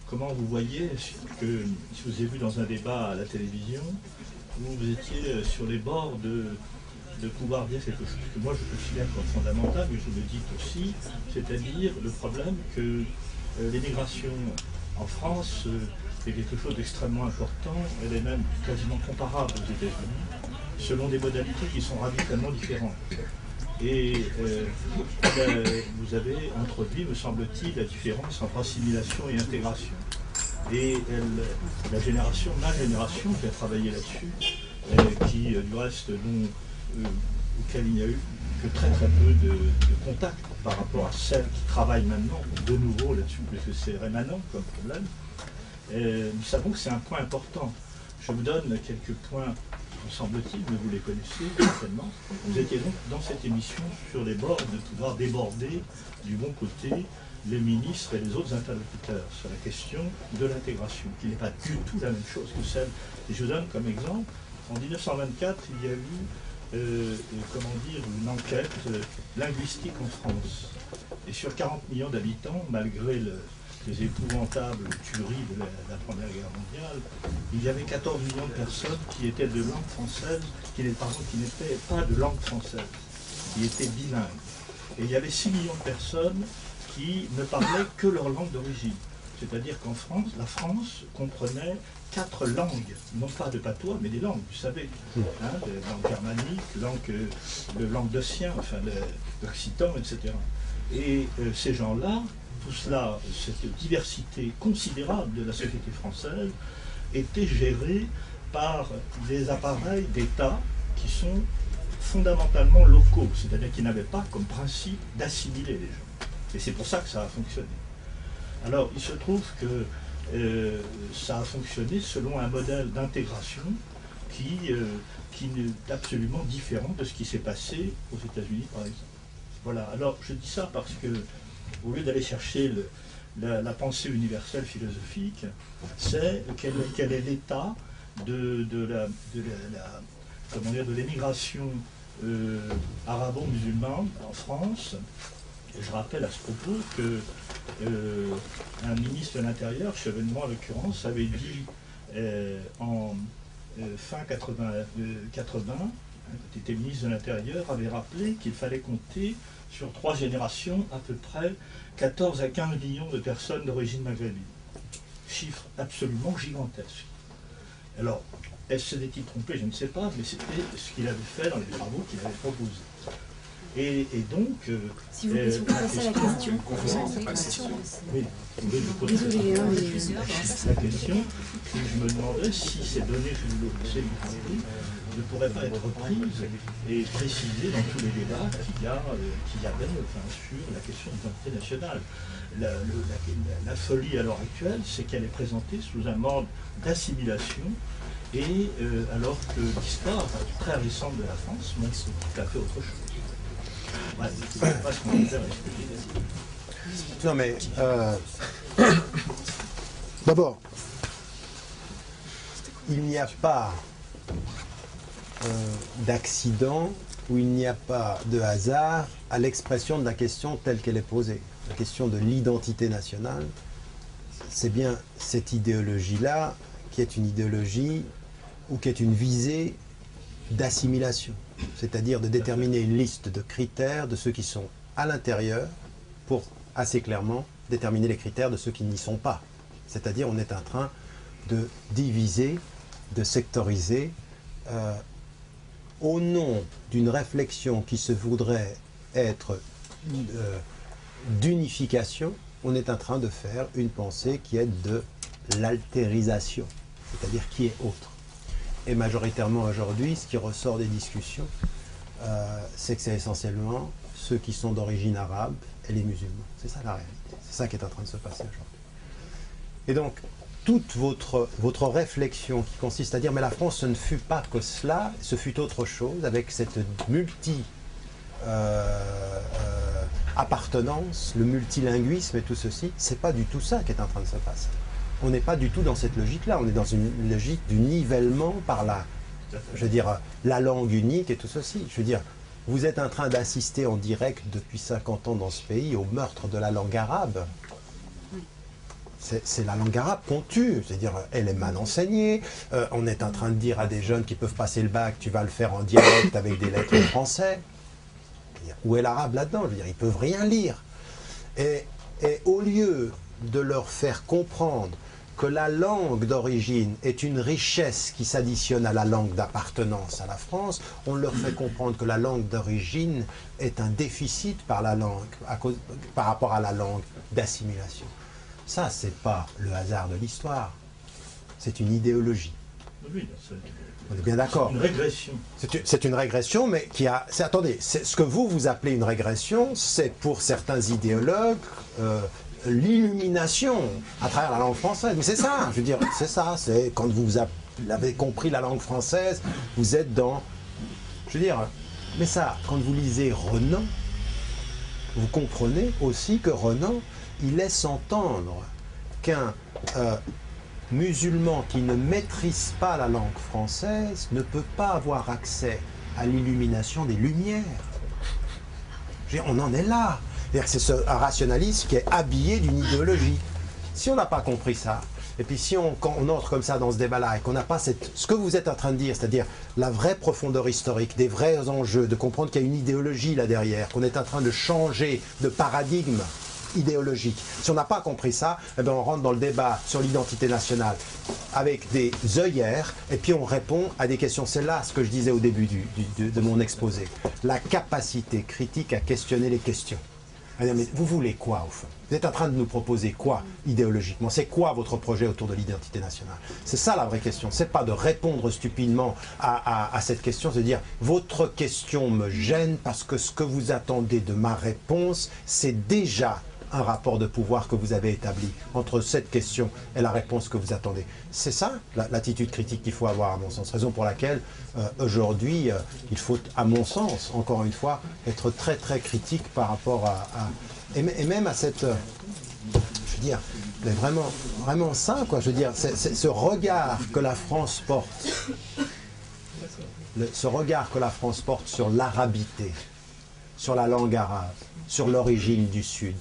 comment vous voyez que, si vous avez vu dans un débat à la télévision, vous étiez sur les bords de pouvoir dire quelque chose que moi je considère comme fondamental, mais je le dis aussi, c'est-à-dire le problème que l'émigration en France est quelque chose d'extrêmement important, elle est même quasiment comparable aux États-Unis, selon des modalités qui sont radicalement différentes. Et vous avez introduit, me semble-t-il, la différence entre assimilation et intégration. Et ma génération qui a travaillé là-dessus, qui du reste auquel il n'y a eu que très peu de contact par rapport à celles qui travaillent maintenant, de nouveau là-dessus, parce que c'est rémanent comme problème, nous savons que c'est un point important. Je vous donne quelques points, me semble-t-il, mais vous les connaissez certainement. Vous étiez donc dans cette émission sur les bords de pouvoir déborder du bon côté les ministres et les autres interlocuteurs sur la question de l'intégration, qui n'est pas du tout la même chose que celle. Et je vous donne comme exemple, en 1924, il y a eu une enquête linguistique en France. Et sur 40 millions d'habitants, malgré les épouvantables tueries de la Première Guerre mondiale, il y avait 14 millions de personnes qui étaient de langue française, qui n'étaient pas de langue française, qui étaient bilingues. Et il y avait 6 millions de personnes qui ne parlaient que leur langue d'origine. C'est-à-dire qu'en France, la France comprenait 4 langues, non pas de patois, mais des langues, vous savez, des langues germaniques, le languedocien, enfin l'occitan, etc. Et ces gens-là, tout cela, cette diversité considérable de la société française, était gérée par des appareils d'État qui sont fondamentalement locaux, c'est-à-dire qu'ils n'avaient pas comme principe d'assimiler les gens. Et c'est pour ça que ça a fonctionné. Alors, il se trouve que ça a fonctionné selon un modèle d'intégration qui est absolument différent de ce qui s'est passé aux États-Unis, par exemple. Voilà, alors je dis ça parce que, au lieu d'aller chercher la pensée universelle philosophique, c'est quel est l'état de l'émigration arabo-musulmane en France. Et je rappelle à ce propos que un ministre de l'Intérieur, Chevènement en l'occurrence, avait dit en fin 80, quand il était ministre de l'Intérieur, avait rappelé qu'il fallait compter sur 3 générations à peu près 14 à 15 millions de personnes d'origine maghrébine. Chiffre absolument gigantesque. Alors, se n'est-il trompé? Je ne sais pas, mais c'était ce qu'il avait fait dans les travaux qu'il avait proposés. Et donc, si vous passez à la question. Oui, Désolé, la question, je me demandais si ces données que vous laissez ne pourraient pas être reprises et précisées dans tous les débats qu'il y avait sur la question de l'identité nationale. La folie à l'heure actuelle, c'est qu'elle est présentée sous un mode d'assimilation, et alors que l'histoire très récente de la France montre tout à fait autre chose. Ouais, c'est pas ce qu'on peut faire avec ce que j'ai dit. Non mais, d'abord, il n'y a pas d'accident ou il n'y a pas de hasard à l'expression de la question telle qu'elle est posée. La question de l'identité nationale, c'est bien cette idéologie-là qui est une idéologie ou qui est une visée d'assimilation, c'est-à-dire de déterminer une liste de critères de ceux qui sont à l'intérieur pour assez clairement déterminer les critères de ceux qui n'y sont pas. C'est-à-dire on est en train de diviser, de sectoriser au nom d'une réflexion qui se voudrait être d'unification, on est en train de faire une pensée qui est de l'altérisation, c'est-à-dire qui est autre. Et majoritairement aujourd'hui, ce qui ressort des discussions, c'est que c'est essentiellement ceux qui sont d'origine arabe et les musulmans. C'est ça la réalité. C'est ça qui est en train de se passer aujourd'hui. Et donc, toute votre réflexion qui consiste à dire « mais la France, ce ne fut pas que cela, ce fut autre chose » avec cette multi-appartenance, le multilinguisme et tout ceci, c'est pas du tout ça qui est en train de se passer. On n'est pas du tout dans cette logique-là, on est dans une logique du nivellement par la langue unique et tout ceci. Je veux dire, vous êtes en train d'assister en direct depuis 50 ans dans ce pays au meurtre de la langue arabe. C'est la langue arabe qu'on tue, c'est-à-dire elle est mal enseignée, on est en train de dire à des jeunes qui peuvent passer le bac, tu vas le faire en dialecte avec des lettres français. Où est l'arabe là-dedans? Je veux dire, ils ne peuvent rien lire. Et au lieu de leur faire comprendre que la langue d'origine est une richesse qui s'additionne à la langue d'appartenance à la France, on leur fait comprendre que la langue d'origine est un déficit par rapport à la langue d'assimilation. Ça, c'est pas le hasard de l'histoire, c'est une idéologie. Oui, on est bien d'accord. C'est une régression. C'est une régression, mais qui a... Attendez, ce que vous appelez une régression, c'est pour certains idéologues l'illumination à travers la langue française. Mais c'est ça, je veux dire, c'est ça. C'est quand vous avez compris la langue française, vous êtes dans... Je veux dire, mais ça, quand vous lisez Renan, vous comprenez aussi que Renan, il laisse entendre qu'un musulman qui ne maîtrise pas la langue française ne peut pas avoir accès à l'illumination des Lumières. On en est là. C'est un rationaliste qui est habillé d'une idéologie. Si on n'a pas compris ça, et puis si quand on entre comme ça dans ce débat-là et qu'on n'a pas ce que vous êtes en train de dire, c'est-à-dire la vraie profondeur historique, des vrais enjeux, de comprendre qu'il y a une idéologie là derrière, qu'on est en train de changer de paradigme idéologique. Si on n'a pas compris ça, eh bien on rentre dans le débat sur l'identité nationale avec des œillères et puis on répond à des questions. C'est là ce que je disais au début de mon exposé. La capacité critique à questionner les questions. Mais vous voulez quoi au fond? Vous êtes en train de nous proposer quoi idéologiquement? C'est quoi votre projet autour de l'identité nationale? C'est ça la vraie question. C'est pas de répondre stupidement à cette question, c'est de dire votre question me gêne parce que ce que vous attendez de ma réponse, c'est déjà un rapport de pouvoir que vous avez établi entre cette question et la réponse que vous attendez. C'est ça l'attitude critique qu'il faut avoir, à mon sens. Raison pour laquelle aujourd'hui, il faut, à mon sens, encore une fois, être très très critique par rapport et même à cette, je veux dire, mais vraiment ça, quoi. Je veux dire, c'est ce regard que la France porte, ce regard que la France porte sur l'arabité, sur la langue arabe, sur l'origine du Sud.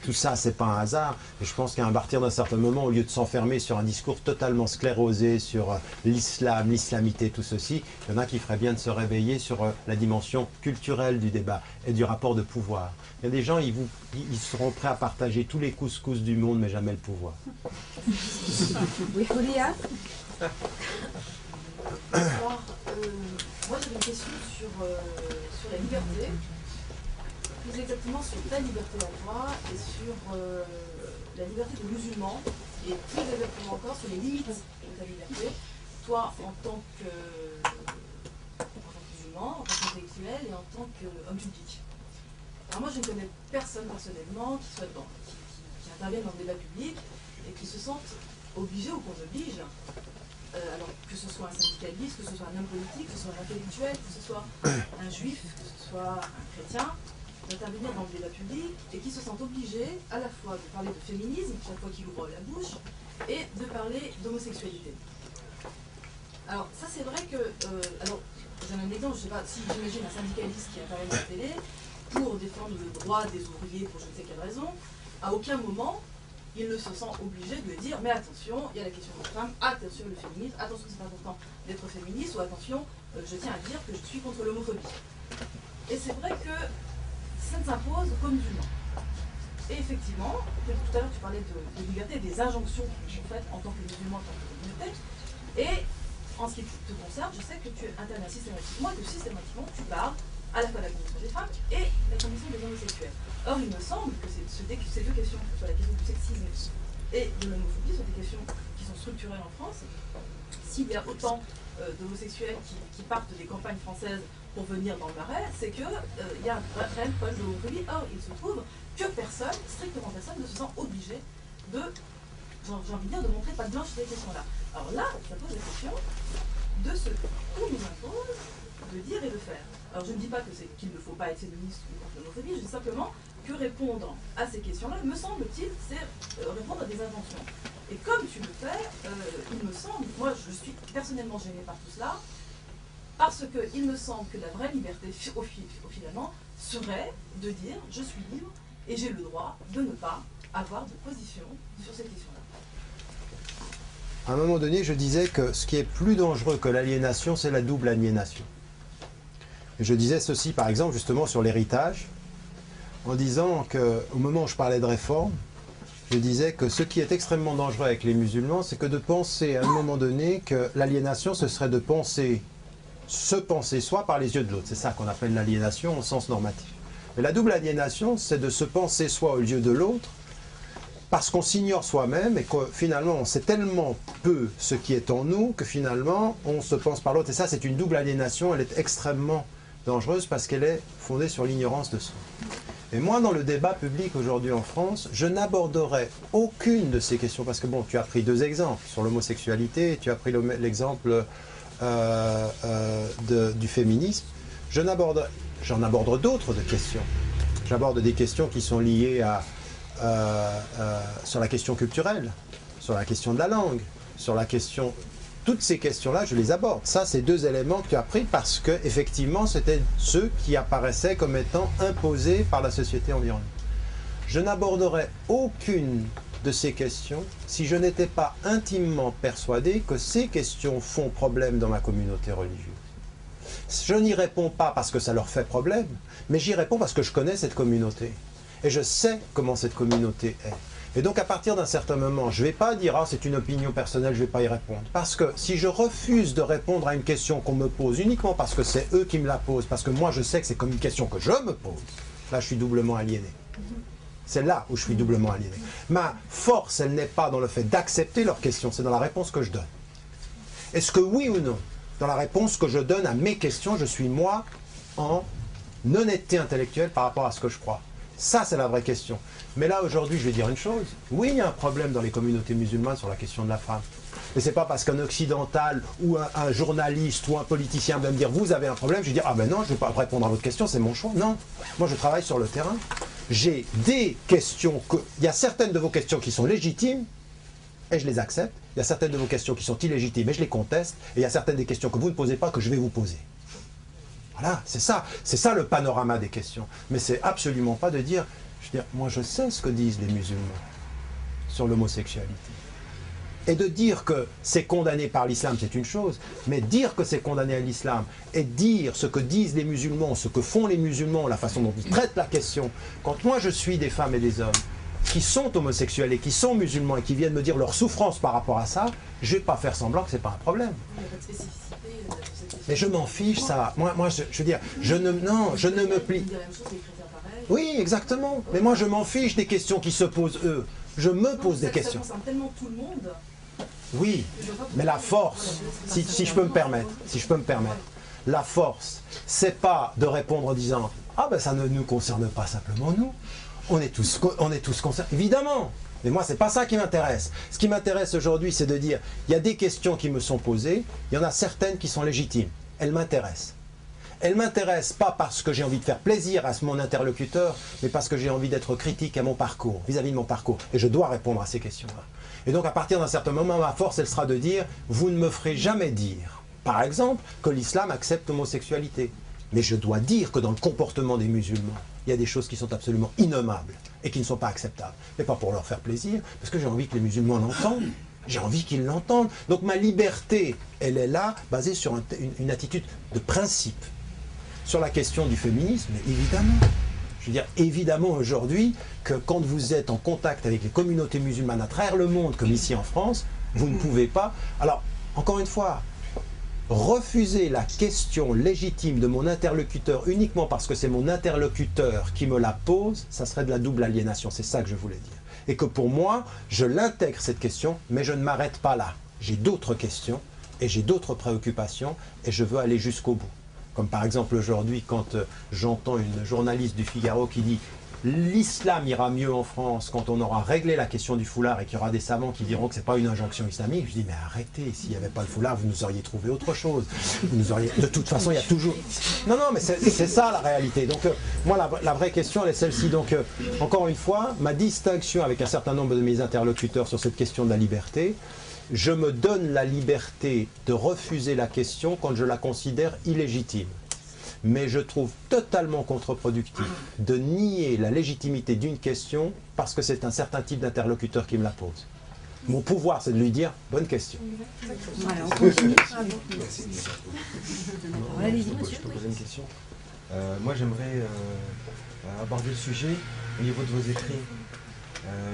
Tout ça, c'est pas un hasard. Et je pense qu'à partir d'un certain moment, au lieu de s'enfermer sur un discours totalement sclérosé sur l'islam, l'islamité, tout ceci, il y en a qui feraient bien de se réveiller sur la dimension culturelle du débat et du rapport de pouvoir. Il y a des gens, ils seront prêts à partager tous les couscous du monde, mais jamais le pouvoir. Oui, Oléa. Alors, moi j'avais une question sur la liberté. Plus exactement sur ta liberté à toi et sur la liberté des musulmans et plus exactement encore sur les limites de ta liberté, toi en tant que musulman, en tant qu'intellectuel et en tant qu'homme public. Alors moi je ne connais personne personnellement qui soit qui intervienne dans le débat public et qui se sente obligé ou qu'on oblige, alors que ce soit un syndicaliste, que ce soit un homme politique, que ce soit un intellectuel, que ce soit un juif, que ce soit un chrétien, d'intervenir dans le débat public et qui se sentent obligés à la fois de parler de féminisme chaque fois qu'il ouvre la bouche et de parler d'homosexualité. Alors ça c'est vrai que, alors j'ai un exemple, je ne sais pas si j'imagine un syndicaliste qui intervient à la télé pour défendre le droit des ouvriers pour je ne sais quelle raison, à aucun moment il ne se sent obligé de dire mais attention, il y a la question des femmes, attention le féminisme, attention c'est important d'être féministe ou attention je tiens à dire que je suis contre l'homophobie. Et c'est vrai que ça s'impose comme musulman. Et effectivement, tout à l'heure tu parlais de liberté, des injonctions qui sont faites en tant que musulman, en tant que communauté. Et en ce qui te concerne, je sais que tu interviens systématiquement et que systématiquement tu parles à la fois de la condition des femmes et de la condition des homosexuels. Or, il me semble que ces deux questions, que ce soit la question du sexisme et de l'homophobie, sont des questions qui sont structurelles en France. S'il y a autant d'homosexuels qui partent des campagnes françaises pour venir dans le Marais, c'est qu'il y a un réel problème de l'homophobie. Or, il se trouve que personne, strictement personne, ne se sent obligé de, j'ai envie de dire, de montrer patte blanche sur ces questions-là. Alors là, ça pose la question de ce qu'on nous impose de dire et de faire. Alors je ne dis pas qu'il ne faut pas être féministe ou contre l'homophobie, je dis simplement que répondre à ces questions-là, me semble-t-il, c'est répondre à des inventions. Et comme tu le fais, il me semble, moi je suis personnellement gênée par tout cela, parce qu'il me semble que la vraie liberté, finalement, serait de dire je suis libre et j'ai le droit de ne pas avoir de position sur cette question-là. À un moment donné, je disais que ce qui est plus dangereux que l'aliénation, c'est la double aliénation. Et je disais ceci, par exemple, justement sur l'héritage, en disant qu'au moment où je parlais de réforme, je disais que ce qui est extrêmement dangereux avec les musulmans, c'est que de penser à un moment donné que l'aliénation, ce serait de se penser soi par les yeux de l'autre. C'est ça qu'on appelle l'aliénation au sens normatif. Mais la double aliénation, c'est de se penser soi aux yeux de l'autre, parce qu'on s'ignore soi-même et que finalement on sait tellement peu ce qui est en nous que finalement on se pense par l'autre. Et ça, c'est une double aliénation, elle est extrêmement dangereuse parce qu'elle est fondée sur l'ignorance de soi. Et moi, dans le débat public aujourd'hui en France, je n'aborderai aucune de ces questions, parce que bon, tu as pris deux exemples sur l'homosexualité, tu as pris l'exemple du féminisme. J'en aborde d'autres de questions. J'aborde des questions qui sont liées sur la question culturelle, sur la question de la langue, sur la question... Toutes ces questions-là, je les aborde. Ça, c'est deux éléments que tu as pris parce que, effectivement, c'était ceux qui apparaissaient comme étant imposés par la société environnante. Je n'aborderai aucune de ces questions si je n'étais pas intimement persuadé que ces questions font problème dans ma communauté religieuse. Je n'y réponds pas parce que ça leur fait problème, mais j'y réponds parce que je connais cette communauté. Et je sais comment cette communauté est. Et donc à partir d'un certain moment, je ne vais pas dire « Ah, c'est une opinion personnelle, je ne vais pas y répondre ». Parce que si je refuse de répondre à une question qu'on me pose uniquement parce que c'est eux qui me la posent, parce que moi je sais que c'est comme une question que je me pose, là je suis doublement aliéné. C'est là où je suis doublement aliéné. Ma force, elle n'est pas dans le fait d'accepter leurs questions, c'est dans la réponse que je donne. Est-ce que oui ou non, dans la réponse que je donne à mes questions, je suis moi en honnêteté intellectuelle par rapport à ce que je crois? Ça, c'est la vraie question. Mais là, aujourd'hui, je vais dire une chose. Oui, il y a un problème dans les communautés musulmanes sur la question de la femme. Mais c'est pas parce qu'un occidental ou un journaliste ou un politicien va me dire « vous avez un problème », je vais dire « ah ben non, je ne vais pas répondre à votre question, c'est mon choix ». Non, moi je travaille sur le terrain. J'ai des questions, il y a certaines de vos questions qui sont légitimes, et je les accepte. Il y a certaines de vos questions qui sont illégitimes, et je les conteste. Et il y a certaines des questions que vous ne posez pas, que je vais vous poser. Voilà, c'est ça le panorama des questions. Mais c'est absolument pas de dire, je veux dire, moi je sais ce que disent les musulmans sur l'homosexualité. Et de dire que c'est condamné par l'islam, c'est une chose, mais dire que c'est condamné à l'islam et dire ce que disent les musulmans, ce que font les musulmans, la façon dont ils traitent la question, quand moi je suis des femmes et des hommes qui sont homosexuels et qui sont musulmans et qui viennent me dire leur souffrance par rapport à ça, je ne vais pas faire semblant que ce n'est pas un problème. Mais je m'en fiche, ça. Moi je veux dire, je ne me plie. Oui, exactement. Mais moi, je m'en fiche des questions qui se posent eux. Je me pose des questions. Ça concerne tellement tout le monde. Oui, mais la force, si je peux me permettre, la force, c'est pas de répondre en disant « Ah ben ça ne nous concerne pas simplement nous, on est tous concernés. » Évidemment, mais moi c'est pas ça qui m'intéresse. Ce qui m'intéresse aujourd'hui, c'est de dire il y a des questions qui me sont posées, il y en a certaines qui sont légitimes, elles m'intéressent. Elles ne m'intéressent pas parce que j'ai envie de faire plaisir à mon interlocuteur, mais parce que j'ai envie d'être critique à mon parcours, vis-à-vis de mon parcours. Et je dois répondre à ces questions-là. Et donc à partir d'un certain moment, ma force, elle sera de dire, vous ne me ferez jamais dire, par exemple, que l'islam accepte l'homosexualité. Mais je dois dire que dans le comportement des musulmans, il y a des choses qui sont absolument innommables et qui ne sont pas acceptables. Mais pas pour leur faire plaisir, parce que j'ai envie que les musulmans l'entendent. J'ai envie qu'ils l'entendent. Donc ma liberté, elle est là, basée sur une attitude de principe. Sur la question du féminisme, évidemment. Je veux dire, évidemment aujourd'hui, que quand vous êtes en contact avec les communautés musulmanes à travers le monde, comme ici en France, vous ne pouvez pas... Alors, encore une fois, refuser la question légitime de mon interlocuteur uniquement parce que c'est mon interlocuteur qui me la pose, ça serait de la double aliénation, c'est ça que je voulais dire. Et que pour moi, je l'intègre cette question, mais je ne m'arrête pas là. J'ai d'autres questions et j'ai d'autres préoccupations et je veux aller jusqu'au bout. Comme par exemple aujourd'hui, quand j'entends une journaliste du Figaro qui dit « L'islam ira mieux en France quand on aura réglé la question du foulard et qu'il y aura des savants qui diront que ce n'est pas une injonction islamique », je dis « Mais arrêtez, s'il n'y avait pas le foulard, vous nous auriez trouvé autre chose. Vous nous auriez... De toute façon, il y a toujours... » Non, non, mais c'est ça la réalité. Donc moi, la vraie question, elle est celle-ci. Donc encore une fois, ma distinction avec un certain nombre de mes interlocuteurs sur cette question de la liberté, je me donne la liberté de refuser la question quand je la considère illégitime. Mais je trouve totalement contre-productif de nier la légitimité d'une question parce que c'est un certain type d'interlocuteur qui me la pose. Mon pouvoir, c'est de lui dire « bonne question ». Voilà, on continue. Allez-y, Je peux poser une question. Moi, j'aimerais aborder le sujet au niveau de vos écrits.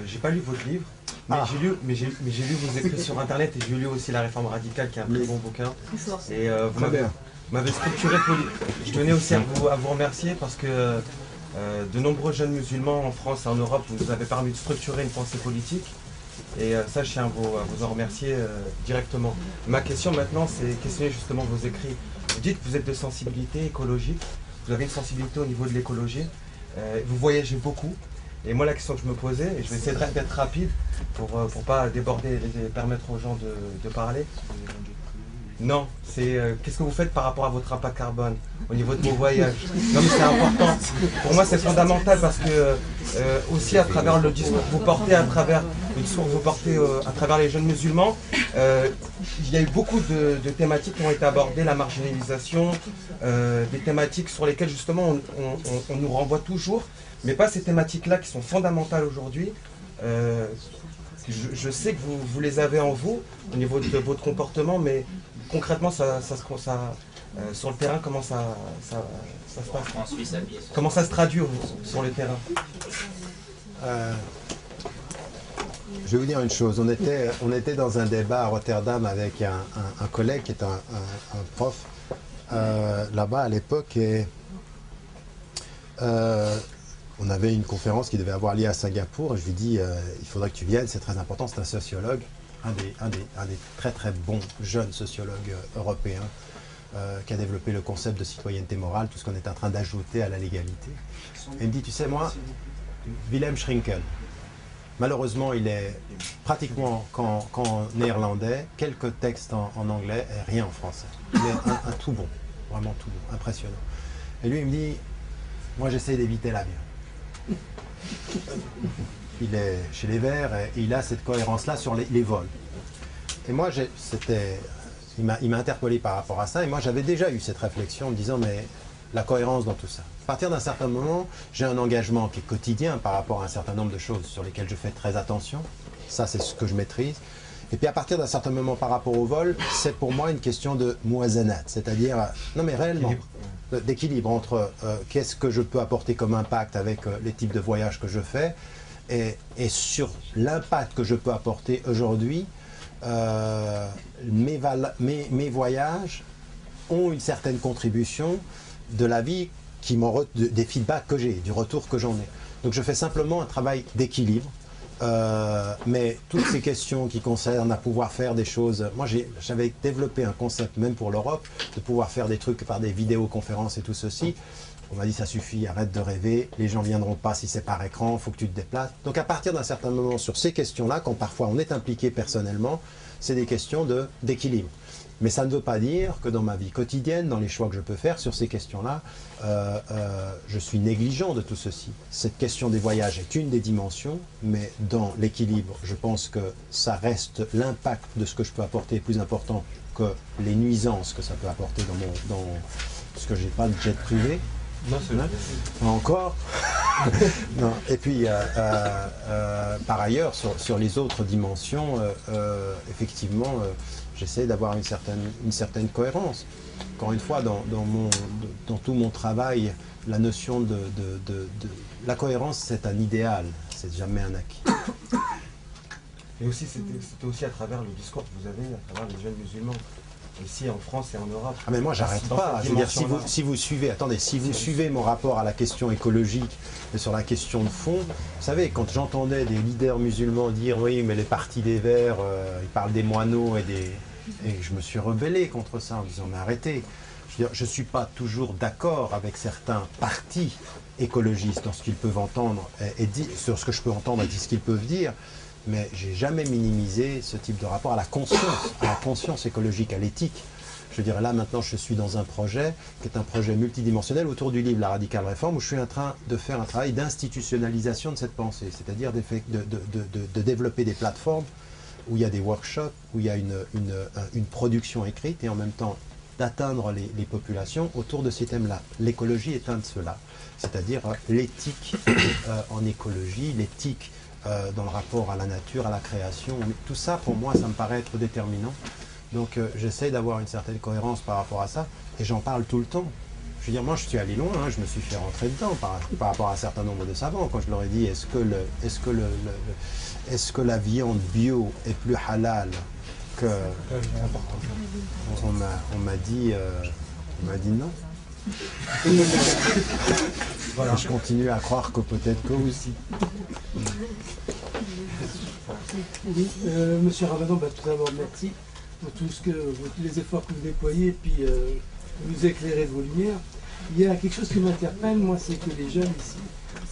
J'ai pas lu votre livre, mais j'ai lu vos écrits sur Internet et j'ai lu aussi La Réforme radicale, qui est un très bon bouquin. Et vous m'avez structuré. Je tenais aussi à vous remercier parce que de nombreux jeunes musulmans en France et en Europe vous avez permis de structurer une pensée politique. Et ça, je tiens à vous en remercier directement. Ma question maintenant, c'est questionner justement vos écrits. Vous dites que vous êtes de sensibilité écologique, vous avez une sensibilité au niveau de l'écologie, vous voyagez beaucoup. Et moi, la question que je me posais, et je vais essayer d'être rapide pour pas déborder et permettre aux gens de parler. Non, c'est qu'est-ce que vous faites par rapport à votre impact carbone au niveau de vos voyages? Non, mais c'est important. Pour moi, c'est fondamental parce que aussi à travers le discours que vous portez, à travers les jeunes musulmans, il y a eu beaucoup de thématiques qui ont été abordées, la marginalisation, des thématiques sur lesquelles justement on nous renvoie toujours, mais pas ces thématiques-là qui sont fondamentales aujourd'hui. Je sais que vous les avez en vous, au niveau de votre comportement, mais concrètement, sur le terrain, comment ça se passe? Comment ça se traduit sur le terrain? Je vais vous dire une chose, on était dans un débat à Rotterdam avec un collègue qui est un prof là-bas à l'époque, et on avait une conférence qui devait avoir lieu à Singapour, et je lui dis il faudrait que tu viennes, c'est très important, c'est un sociologue, un des très très bons jeunes sociologues européens qui a développé le concept de citoyenneté morale, tout ce qu'on est en train d'ajouter à la légalité. Et il me dit, tu sais, moi, Wilhelm Schrinkel, malheureusement, il est pratiquement qu'en néerlandais, quelques textes en anglais et rien en français. Il est un tout bon, vraiment tout bon, impressionnant. Et lui, il me dit, moi, j'essaie d'éviter l'avion. Il est chez les Verts et il a cette cohérence-là sur les vols. Et moi, il m'a interpellé par rapport à ça, et moi, j'avais déjà eu cette réflexion en me disant, mais la cohérence dans tout ça. À partir d'un certain moment, j'ai un engagement qui est quotidien par rapport à un certain nombre de choses sur lesquelles je fais très attention. Ça, c'est ce que je maîtrise. Et puis à partir d'un certain moment par rapport au vol, c'est pour moi une question de muazanat, c'est-à-dire, non mais réellement, d'équilibre entre qu'est-ce que je peux apporter comme impact avec les types de voyages que je fais, et sur l'impact que je peux apporter aujourd'hui, mes voyages ont une certaine contribution de la vie des feedbacks que j'ai, du retour que j'en ai. Donc je fais simplement un travail d'équilibre, mais toutes ces questions qui concernent à pouvoir faire des choses, moi j'avais développé un concept même pour l'Europe, de pouvoir faire des trucs par des vidéoconférences et tout ceci. On m'a dit ça suffit, arrête de rêver, les gens ne viendront pas si c'est par écran, il faut que tu te déplaces. Donc à partir d'un certain moment sur ces questions-là, quand parfois on est impliqué personnellement, c'est des questions d'équilibre. Mais ça ne veut pas dire que dans ma vie quotidienne, dans les choix que je peux faire sur ces questions-là, je suis négligent de tout ceci. Cette question des voyages est une des dimensions, mais dans l'équilibre, je pense que ça reste l'impact de ce que je peux apporter plus important que les nuisances que ça peut apporter parce que j'ai pas de jet privé. Non, c'est vrai. Encore. Non. Et puis, par ailleurs, sur les autres dimensions, effectivement, j'essaie d'avoir une certaine cohérence. Encore une fois, dans tout mon travail, la notion de la cohérence, c'est un idéal, c'est jamais un acquis. Et aussi, c'était aussi à travers le discours que vous avez, à travers les jeunes musulmans. Ici en France et en Europe. Ah mais moi j'arrête pas, je veux dire si vous suivez, attendez, si vous suivez mon rapport à la question écologique et sur la question de fond, vous savez, quand j'entendais des leaders musulmans dire oui mais les partis des Verts, ils parlent des moineaux et je me suis rebellé contre ça en disant mais arrêtez, je veux dire, je ne suis pas toujours d'accord avec certains partis écologistes dans ce qu'ils peuvent entendre et sur ce que je peux entendre et ce qu'ils peuvent dire. Mais j'ai jamais minimisé ce type de rapport à la conscience écologique, à l'éthique. Je dirais là maintenant je suis dans un projet qui est un projet multidimensionnel autour du livre La Radicale Réforme où je suis en train de faire un travail d'institutionnalisation de cette pensée, c'est-à-dire de développer des plateformes où il y a des workshops, où il y a une production écrite et en même temps d'atteindre les populations autour de ces thèmes-là. L'écologie est un de ceux-là, c'est-à-dire l'éthique en écologie, l'éthique dans le rapport à la nature, à la création. Tout ça, pour moi, ça me paraît être déterminant. Donc, j'essaie d'avoir une certaine cohérence par rapport à ça, et j'en parle tout le temps. Je veux dire, moi, je suis allé loin, hein, je me suis fait rentrer dedans par rapport à un certain nombre de savants. Quand je leur ai dit, est-ce que la viande bio est plus halal que... On m'a dit non. Voilà. Et je continue à croire que peut-être que aussi. Oui, Monsieur Ramadan, tout d'abord merci pour tous les efforts que vous déployez et puis vous éclairez de vos lumières. Il y a quelque chose qui m'interpelle, moi, c'est que les jeunes ici,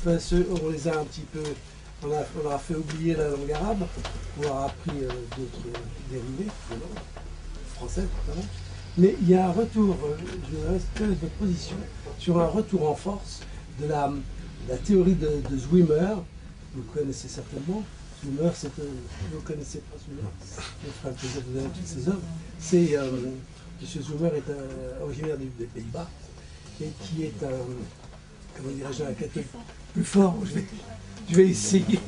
on les a un petit peu, on leur a fait oublier la langue arabe, on leur a appris d'autres dérivés, français notamment. Mais il y a un retour, je reste de votre position, sur un retour en force de la théorie de Zwimmer, vous connaissez certainement. Zwimmer, vous ne connaissez pas Zwimmer, je ferai un plaisir de vous donner toutes ses œuvres. M. Zwimmer est originaire des Pays-Bas et qui est comment dirais-je, un catholique plus fort. Je vais essayer.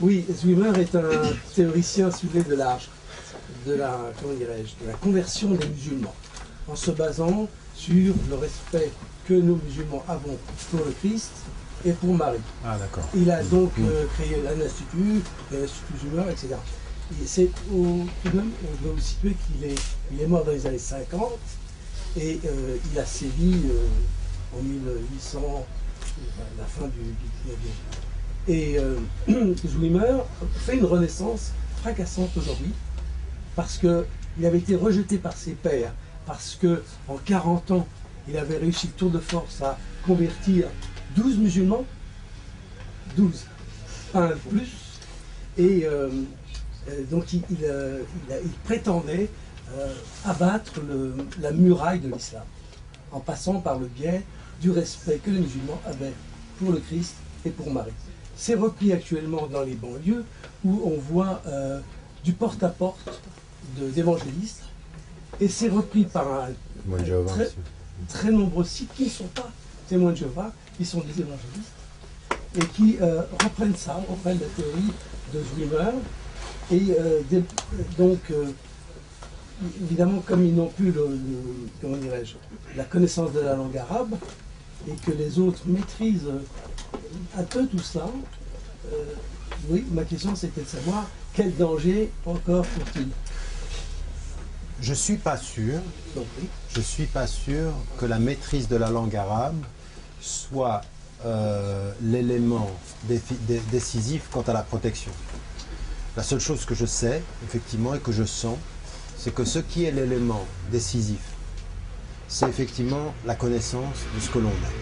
Oui, Zwimmer est un théoricien soulevé de la conversion des musulmans, en se basant sur le respect que nous musulmans avons pour le Christ et pour Marie. Ah d'accord. Il a donc créé un institut, l'Institut Zwimmer, etc. Et c'est tout de même, on doit vous situer qu'il est mort dans les années 50 et il a sévi en 1800, la fin du 19e. Et Zwimmer fait une renaissance fracassante aujourd'hui, parce qu'il avait été rejeté par ses pairs, parce qu'en 40 ans, il avait réussi le tour de force à convertir 12 musulmans, 12, pas un de plus, et donc il prétendait abattre la muraille de l'islam, en passant par le biais du respect que les musulmans avaient pour le Christ et pour Marie. C'est repris actuellement dans les banlieues, où on voit du porte-à-porte d'évangélistes, et c'est repris par très nombreux sites qui ne sont pas témoins de Jéhovah, qui sont des évangélistes, et qui reprennent la théorie de Zwimmer, et donc évidemment, comme ils n'ont plus comment dirais-je, la connaissance de la langue arabe, et que les autres maîtrisent un peu tout cela, oui, ma question c'était de savoir quel danger encore pour-il. Je suis pas sûr que la maîtrise de la langue arabe soit l'élément décisif quant à la protection. La seule chose que je sais, effectivement, et que je sens, c'est que ce qui est l'élément décisif, c'est effectivement la connaissance de ce que l'on est.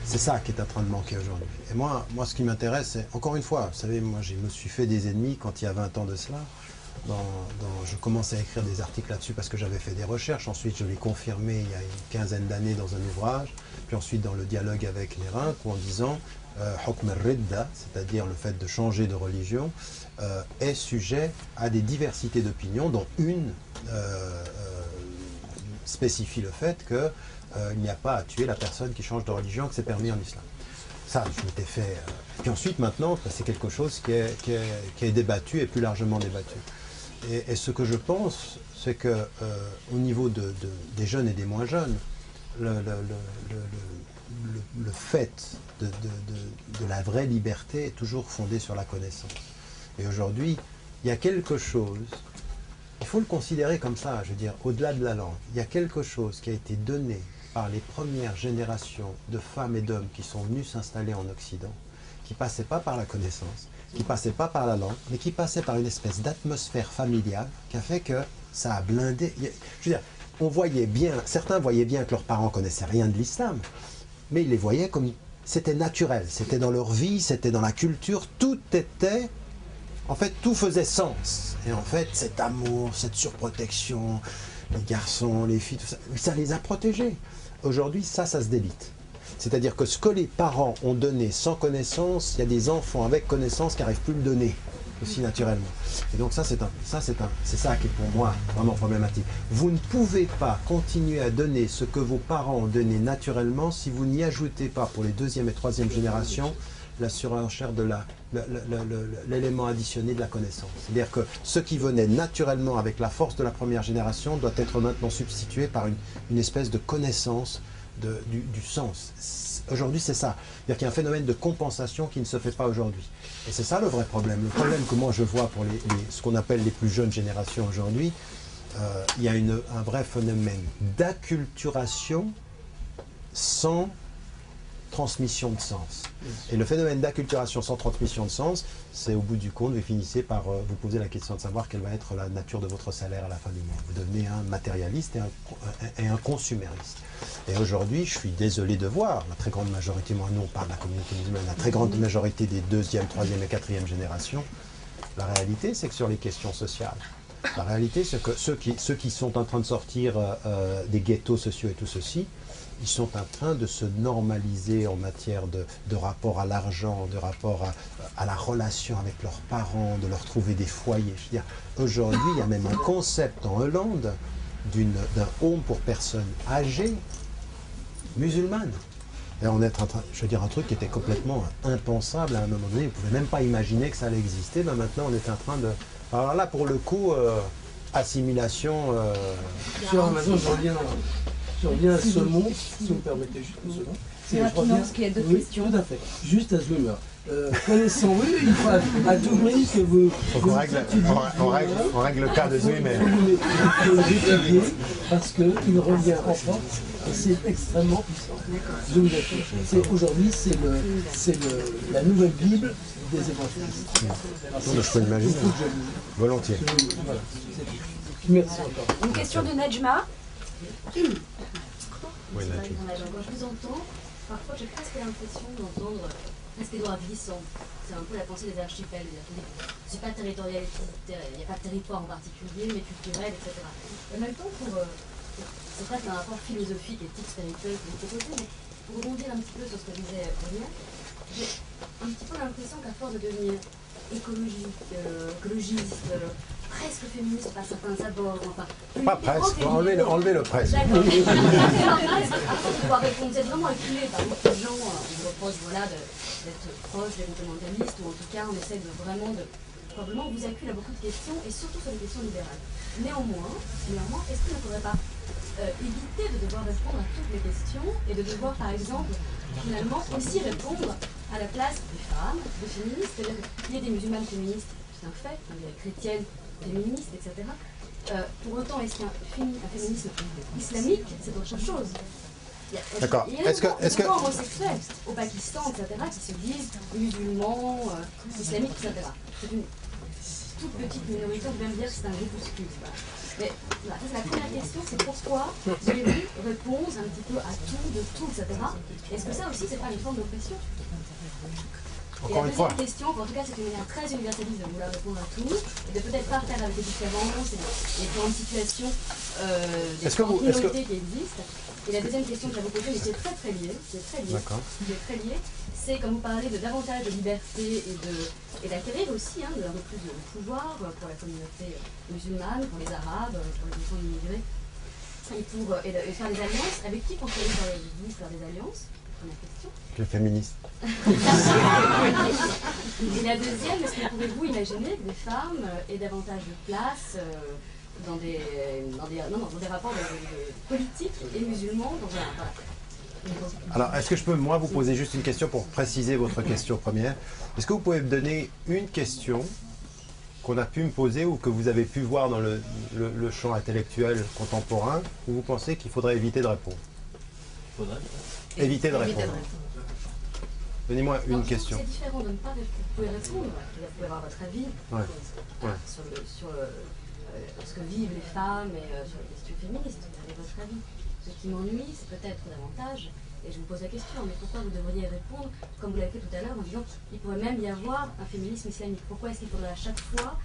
C'est ça qui est en train de manquer aujourd'hui. Et moi, ce qui m'intéresse, c'est, encore une fois, vous savez, moi, je me suis fait des ennemis quand il y a 20 ans de cela. Je commençais à écrire des articles là-dessus parce que j'avais fait des recherches. Ensuite, je l'ai confirmé il y a une quinzaine d'années dans un ouvrage. Puis ensuite, dans le dialogue avec Nérin, en disant Hukm al-Ridda, c'est-à-dire le fait de changer de religion, est sujet à des diversités d'opinions, dont une spécifie le fait qu'il n'y a pas à tuer la personne qui change de religion, que c'est permis en islam. Ça, je m'étais fait... Puis ensuite, maintenant, c'est quelque chose qui est débattu et plus largement débattu. Et ce que je pense, c'est qu'au niveau des jeunes et des moins jeunes, le fait de la vraie liberté est toujours fondé sur la connaissance. Et aujourd'hui, il y a quelque chose, il faut le considérer comme ça, je veux dire, au-delà de la langue, il y a quelque chose qui a été donné par les premières générations de femmes et d'hommes qui sont venus s'installer en Occident, qui ne passaient pas par la connaissance, qui ne passaient pas par la langue, mais qui passaient par une espèce d'atmosphère familiale qui a fait que ça a blindé. Je veux dire, on voyait bien, certains voyaient bien que leurs parents ne connaissaient rien de l'islam, mais ils les voyaient comme c'était naturel, c'était dans leur vie, c'était dans la culture, tout était, en fait, tout faisait sens. Et en fait, cet amour, cette surprotection, les garçons, les filles, tout ça, ça les a protégés. Aujourd'hui, ça se délite. C'est-à-dire que ce que les parents ont donné sans connaissance, il y a des enfants avec connaissance qui n'arrivent plus à le donner aussi naturellement. Et donc c'est ça qui est pour moi vraiment problématique. Vous ne pouvez pas continuer à donner ce que vos parents ont donné naturellement si vous n'y ajoutez pas pour les deuxième et troisième générations la surenchère de l'élément additionné de la connaissance. C'est-à-dire que ce qui venait naturellement avec la force de la première génération doit être maintenant substitué par une espèce de connaissance du sens. Aujourd'hui, c'est ça. C'est-à-dire qu'il y a un phénomène de compensation qui ne se fait pas aujourd'hui. Et c'est ça le vrai problème. Le problème que moi je vois pour ce qu'on appelle les plus jeunes générations aujourd'hui, il y a un vrai phénomène d'acculturation sans transmission de sens. Et le phénomène d'acculturation sans transmission de sens, c'est au bout du compte, vous finissez par vous poser la question de savoir quelle va être la nature de votre salaire à la fin du mois. Vous devenez un matérialiste et un consumériste. Et aujourd'hui, je suis désolé de voir, la très grande majorité, moi nous on parle de la communauté musulmane, la très grande majorité des deuxième, troisième et quatrième générations, la réalité c'est que sur les questions sociales, la réalité c'est que ceux qui sont en train de sortir des ghettos sociaux et tout ceci, ils sont en train de se normaliser en matière de rapport à l'argent, de rapport à la relation avec leurs parents, de leur trouver des foyers. Je veux dire, aujourd'hui, il y a même un concept en Hollande d'un home pour personnes âgées musulmanes. Et on est en train, je veux dire, un truc qui était complètement impensable à un moment donné. Vous ne pouvez même pas imaginer que ça allait exister. Ben maintenant, on est en train de... Alors là, pour le coup, assimilation... Sur Amazon, je reviens à ce mot, si vous me permettez juste une seconde. C'est rapidement, parce qu'il y a d'autres questions. Tout à fait. Juste à Zwimmer. connaissant, oui, il faut à tout prix que vous... Donc on règle le cas de Zoé, mais... Il faut l'étudier parce qu'il revient en force et c'est extrêmement puissant. Je vous assure. Aujourd'hui, c'est la nouvelle Bible des évangélistes. Je peux l'imaginer. Volontiers. Voilà. Merci encore. Une question de Nejma. Oui, là, Quand je vous entends, parfois j'ai presque l'impression d'entendre presque des droits glissants. C'est un peu la pensée des archipels. C'est pas territorial, il n'y a pas de territoire en particulier, mais culturel, etc. Et en même temps, c'est presque un rapport philosophique, éthique, spirituel que vous proposez, mais pour rebondir un petit peu sur ce que disait Aurélien, j'ai un petit peu l'impression qu'à force de devenir écologiste, presque féministe par certains abords, enfin... Pas presque, enlevez le presque. D'accord. Pour pouvoir répondre, c'est vraiment acculé par beaucoup de gens, on me reproche voilà, d'être proche des fondamentalistes, ou en tout cas on essaie de vraiment de... Probablement on vous accule à beaucoup de questions, et surtout sur les questions libérales. Néanmoins, est-ce qu'il ne faudrait pas éviter de devoir répondre à toutes les questions, et de devoir par exemple, finalement, aussi répondre à la place des femmes, des féministes, c'est-à-dire qu'il y ait des musulmanes féministes, c'est un fait, il y a des chrétiennes féministes, etc. Pour autant, est-ce qu'un féminisme islamique, c'est autre chose? D'accord. Il y a des homosexuels au Pakistan, etc., qui se disent musulmans, islamiques, etc. C'est une toute petite minorité, on peut même dire que c'est un groupuscule. Mais voilà, la première question, c'est pourquoi Jésus répond un petit peu à tout, de tout, etc. Est-ce que ça aussi, c'est pas une forme d'oppression? Encore une fois. Et la deuxième question, en tout cas c'est une manière très universaliste de vouloir répondre à tout, et de peut-être pas faire avec les différences et les grandes situations des minorités qui existent. Et la deuxième question que j'avais posée, mais qui est très liée, c'est quand vous parlez de davantage de liberté et d'acquérir aussi un peu plus de pouvoir pour la communauté musulmane, pour les arabes, pour les enfants immigrés, et de faire des alliances. Avec qui pensez-vous faire des alliances? Première question. Les féministes. Et la deuxième, est-ce que pouvez-vous imaginer que des femmes aient davantage de place dans des rapports politiques et musulmans Alors, est-ce que je peux, moi, vous poser juste une question pour préciser votre question première? Est-ce que vous pouvez me donner une question qu'on a pu me poser ou que vous avez pu voir dans le champ intellectuel contemporain où vous pensez qu'il faudrait éviter de répondre? Éviter de répondre. Donnez-moi une question. C'est différent de ne pas répondre. Vous pouvez répondre, vous pouvez avoir votre avis sur ce que vivent les femmes et sur les questions féministes. Vous avez votre avis. Ce qui m'ennuie, c'est peut-être davantage, et je vous pose la question, mais pourquoi vous devriez répondre, comme vous l'avez fait tout à l'heure, en disant qu'il pourrait même y avoir un féminisme islamique? Pourquoi est-ce qu'il faudrait à chaque fois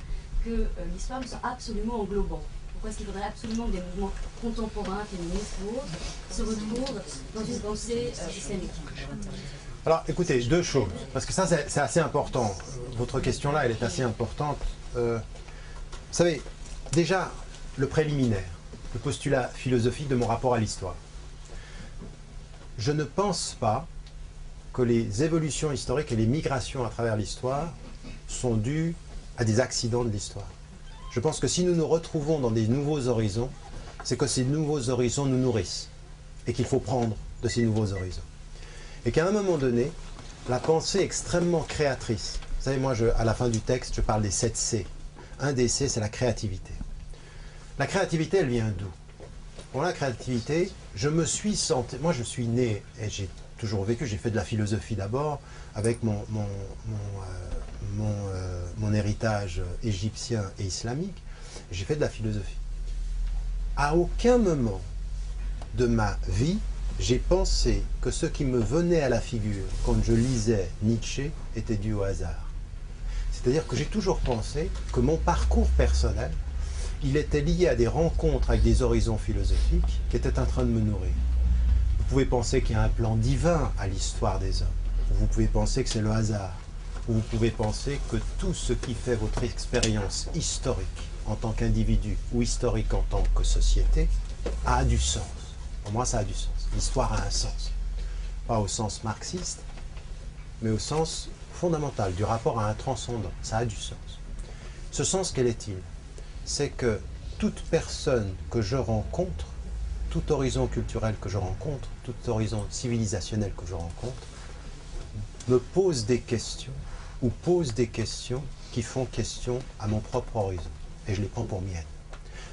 que l'islam soit absolument englobant? Pourquoi est-ce qu'il faudrait absolument que des mouvements contemporains, féministes ou autres, se retrouvent dans une pensée islamique? Alors, écoutez, deux choses, parce que ça, c'est assez important. Votre question-là, elle est assez importante. Vous savez, déjà, le préliminaire, le postulat philosophique de mon rapport à l'histoire. Je ne pense pas que les évolutions historiques et les migrations à travers l'histoire sont dues à des accidents de l'histoire. Je pense que si nous nous retrouvons dans des nouveaux horizons, c'est que ces nouveaux horizons nous nourrissent et qu'il faut prendre de ces nouveaux horizons. Et qu'à un moment donné, la pensée extrêmement créatrice, vous savez, moi, à la fin du texte, je parle des 7 C. Un des C, c'est la créativité. La créativité, elle vient d'où? Pour la créativité, je me suis senti... Moi, je suis né, et j'ai toujours vécu, j'ai fait de la philosophie d'abord, avec mon héritage égyptien et islamique. J'ai fait de la philosophie. À aucun moment de ma vie, j'ai pensé que ce qui me venait à la figure quand je lisais Nietzsche était dû au hasard. C'est-à-dire que j'ai toujours pensé que mon parcours personnel, il était lié à des rencontres avec des horizons philosophiques qui étaient en train de me nourrir. Vous pouvez penser qu'il y a un plan divin à l'histoire des hommes. Vous pouvez penser que c'est le hasard. Vous pouvez penser que tout ce qui fait votre expérience historique en tant qu'individu ou historique en tant que société a du sens. Pour moi, ça a du sens. L'histoire a un sens. Pas au sens marxiste, mais au sens fondamental, du rapport à un transcendant. Ça a du sens. Ce sens, quel est-il? C'est que toute personne que je rencontre, tout horizon culturel que je rencontre, tout horizon civilisationnel que je rencontre, me pose des questions ou pose des questions qui font question à mon propre horizon. Et je les prends pour miennes.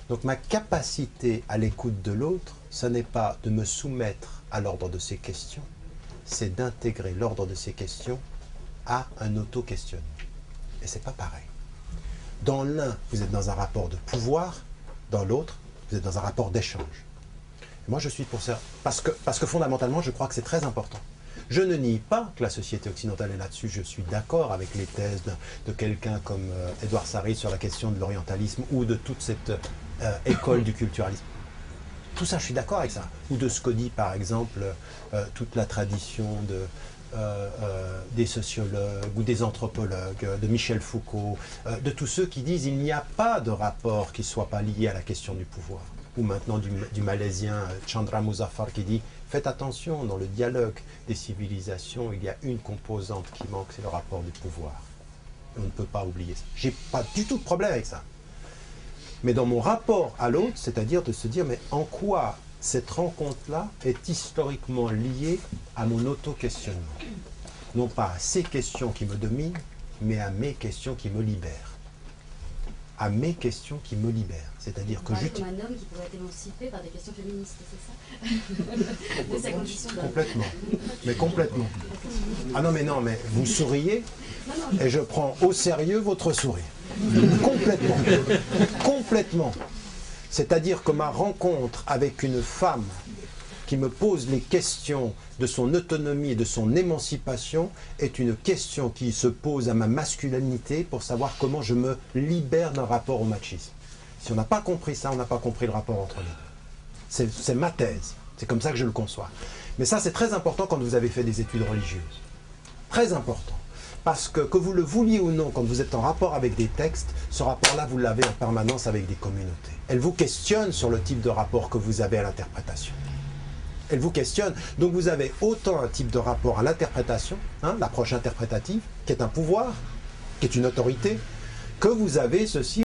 Donc ma capacité à l'écoute de l'autre, ce n'est pas de me soumettre à l'ordre de ses questions, c'est d'intégrer l'ordre de ces questions à un auto-questionnement. Et c'est pas pareil. Dans l'un, vous êtes dans un rapport de pouvoir, dans l'autre, vous êtes dans un rapport d'échange. Moi, je suis pour ça, parce que fondamentalement, je crois que c'est très important. Je ne nie pas que la société occidentale est là-dessus, je suis d'accord avec les thèses de quelqu'un comme Édouard Sarri sur la question de l'orientalisme ou de toute cette école du culturalisme. Tout ça, je suis d'accord avec ça. Ou de ce que dit, par exemple, toute la tradition des sociologues ou des anthropologues, de Michel Foucault, de tous ceux qui disent qu'il n'y a pas de rapport qui ne soit pas lié à la question du pouvoir. Ou maintenant du malaisien Chandra Muzaffar qui dit « Faites attention, dans le dialogue des civilisations, il y a une composante qui manque, c'est le rapport du pouvoir. » On ne peut pas oublier ça. Je n'ai pas du tout de problème avec ça. Mais dans mon rapport à l'autre, c'est-à-dire de se dire « Mais en quoi cette rencontre-là est historiquement liée à mon auto-questionnement ?» Non pas à ces questions qui me dominent, mais à mes questions qui me libèrent. À mes questions qui me libèrent. C'est-à-dire que comme un homme qui pourrait être émancipé par des questions féministes, c'est ça? De sa condition d'homme. Complètement. Mais complètement. Ah non, mais vous souriez et je prends au sérieux votre sourire. Complètement. Complètement. C'est-à-dire que ma rencontre avec une femme qui me pose les questions de son autonomie et de son émancipation est une question qui se pose à ma masculinité pour savoir comment je me libère d'un rapport au machisme. Si on n'a pas compris ça, on n'a pas compris le rapport entre les deux. C'est ma thèse. C'est comme ça que je le conçois. Mais ça, c'est très important quand vous avez fait des études religieuses. Très important. Parce que vous le vouliez ou non, quand vous êtes en rapport avec des textes, ce rapport-là, vous l'avez en permanence avec des communautés. Elles vous questionnent sur le type de rapport que vous avez à l'interprétation. Elles vous questionnent. Donc vous avez autant un type de rapport à l'interprétation, l'approche interprétative, qui est un pouvoir, qui est une autorité, que vous avez ceci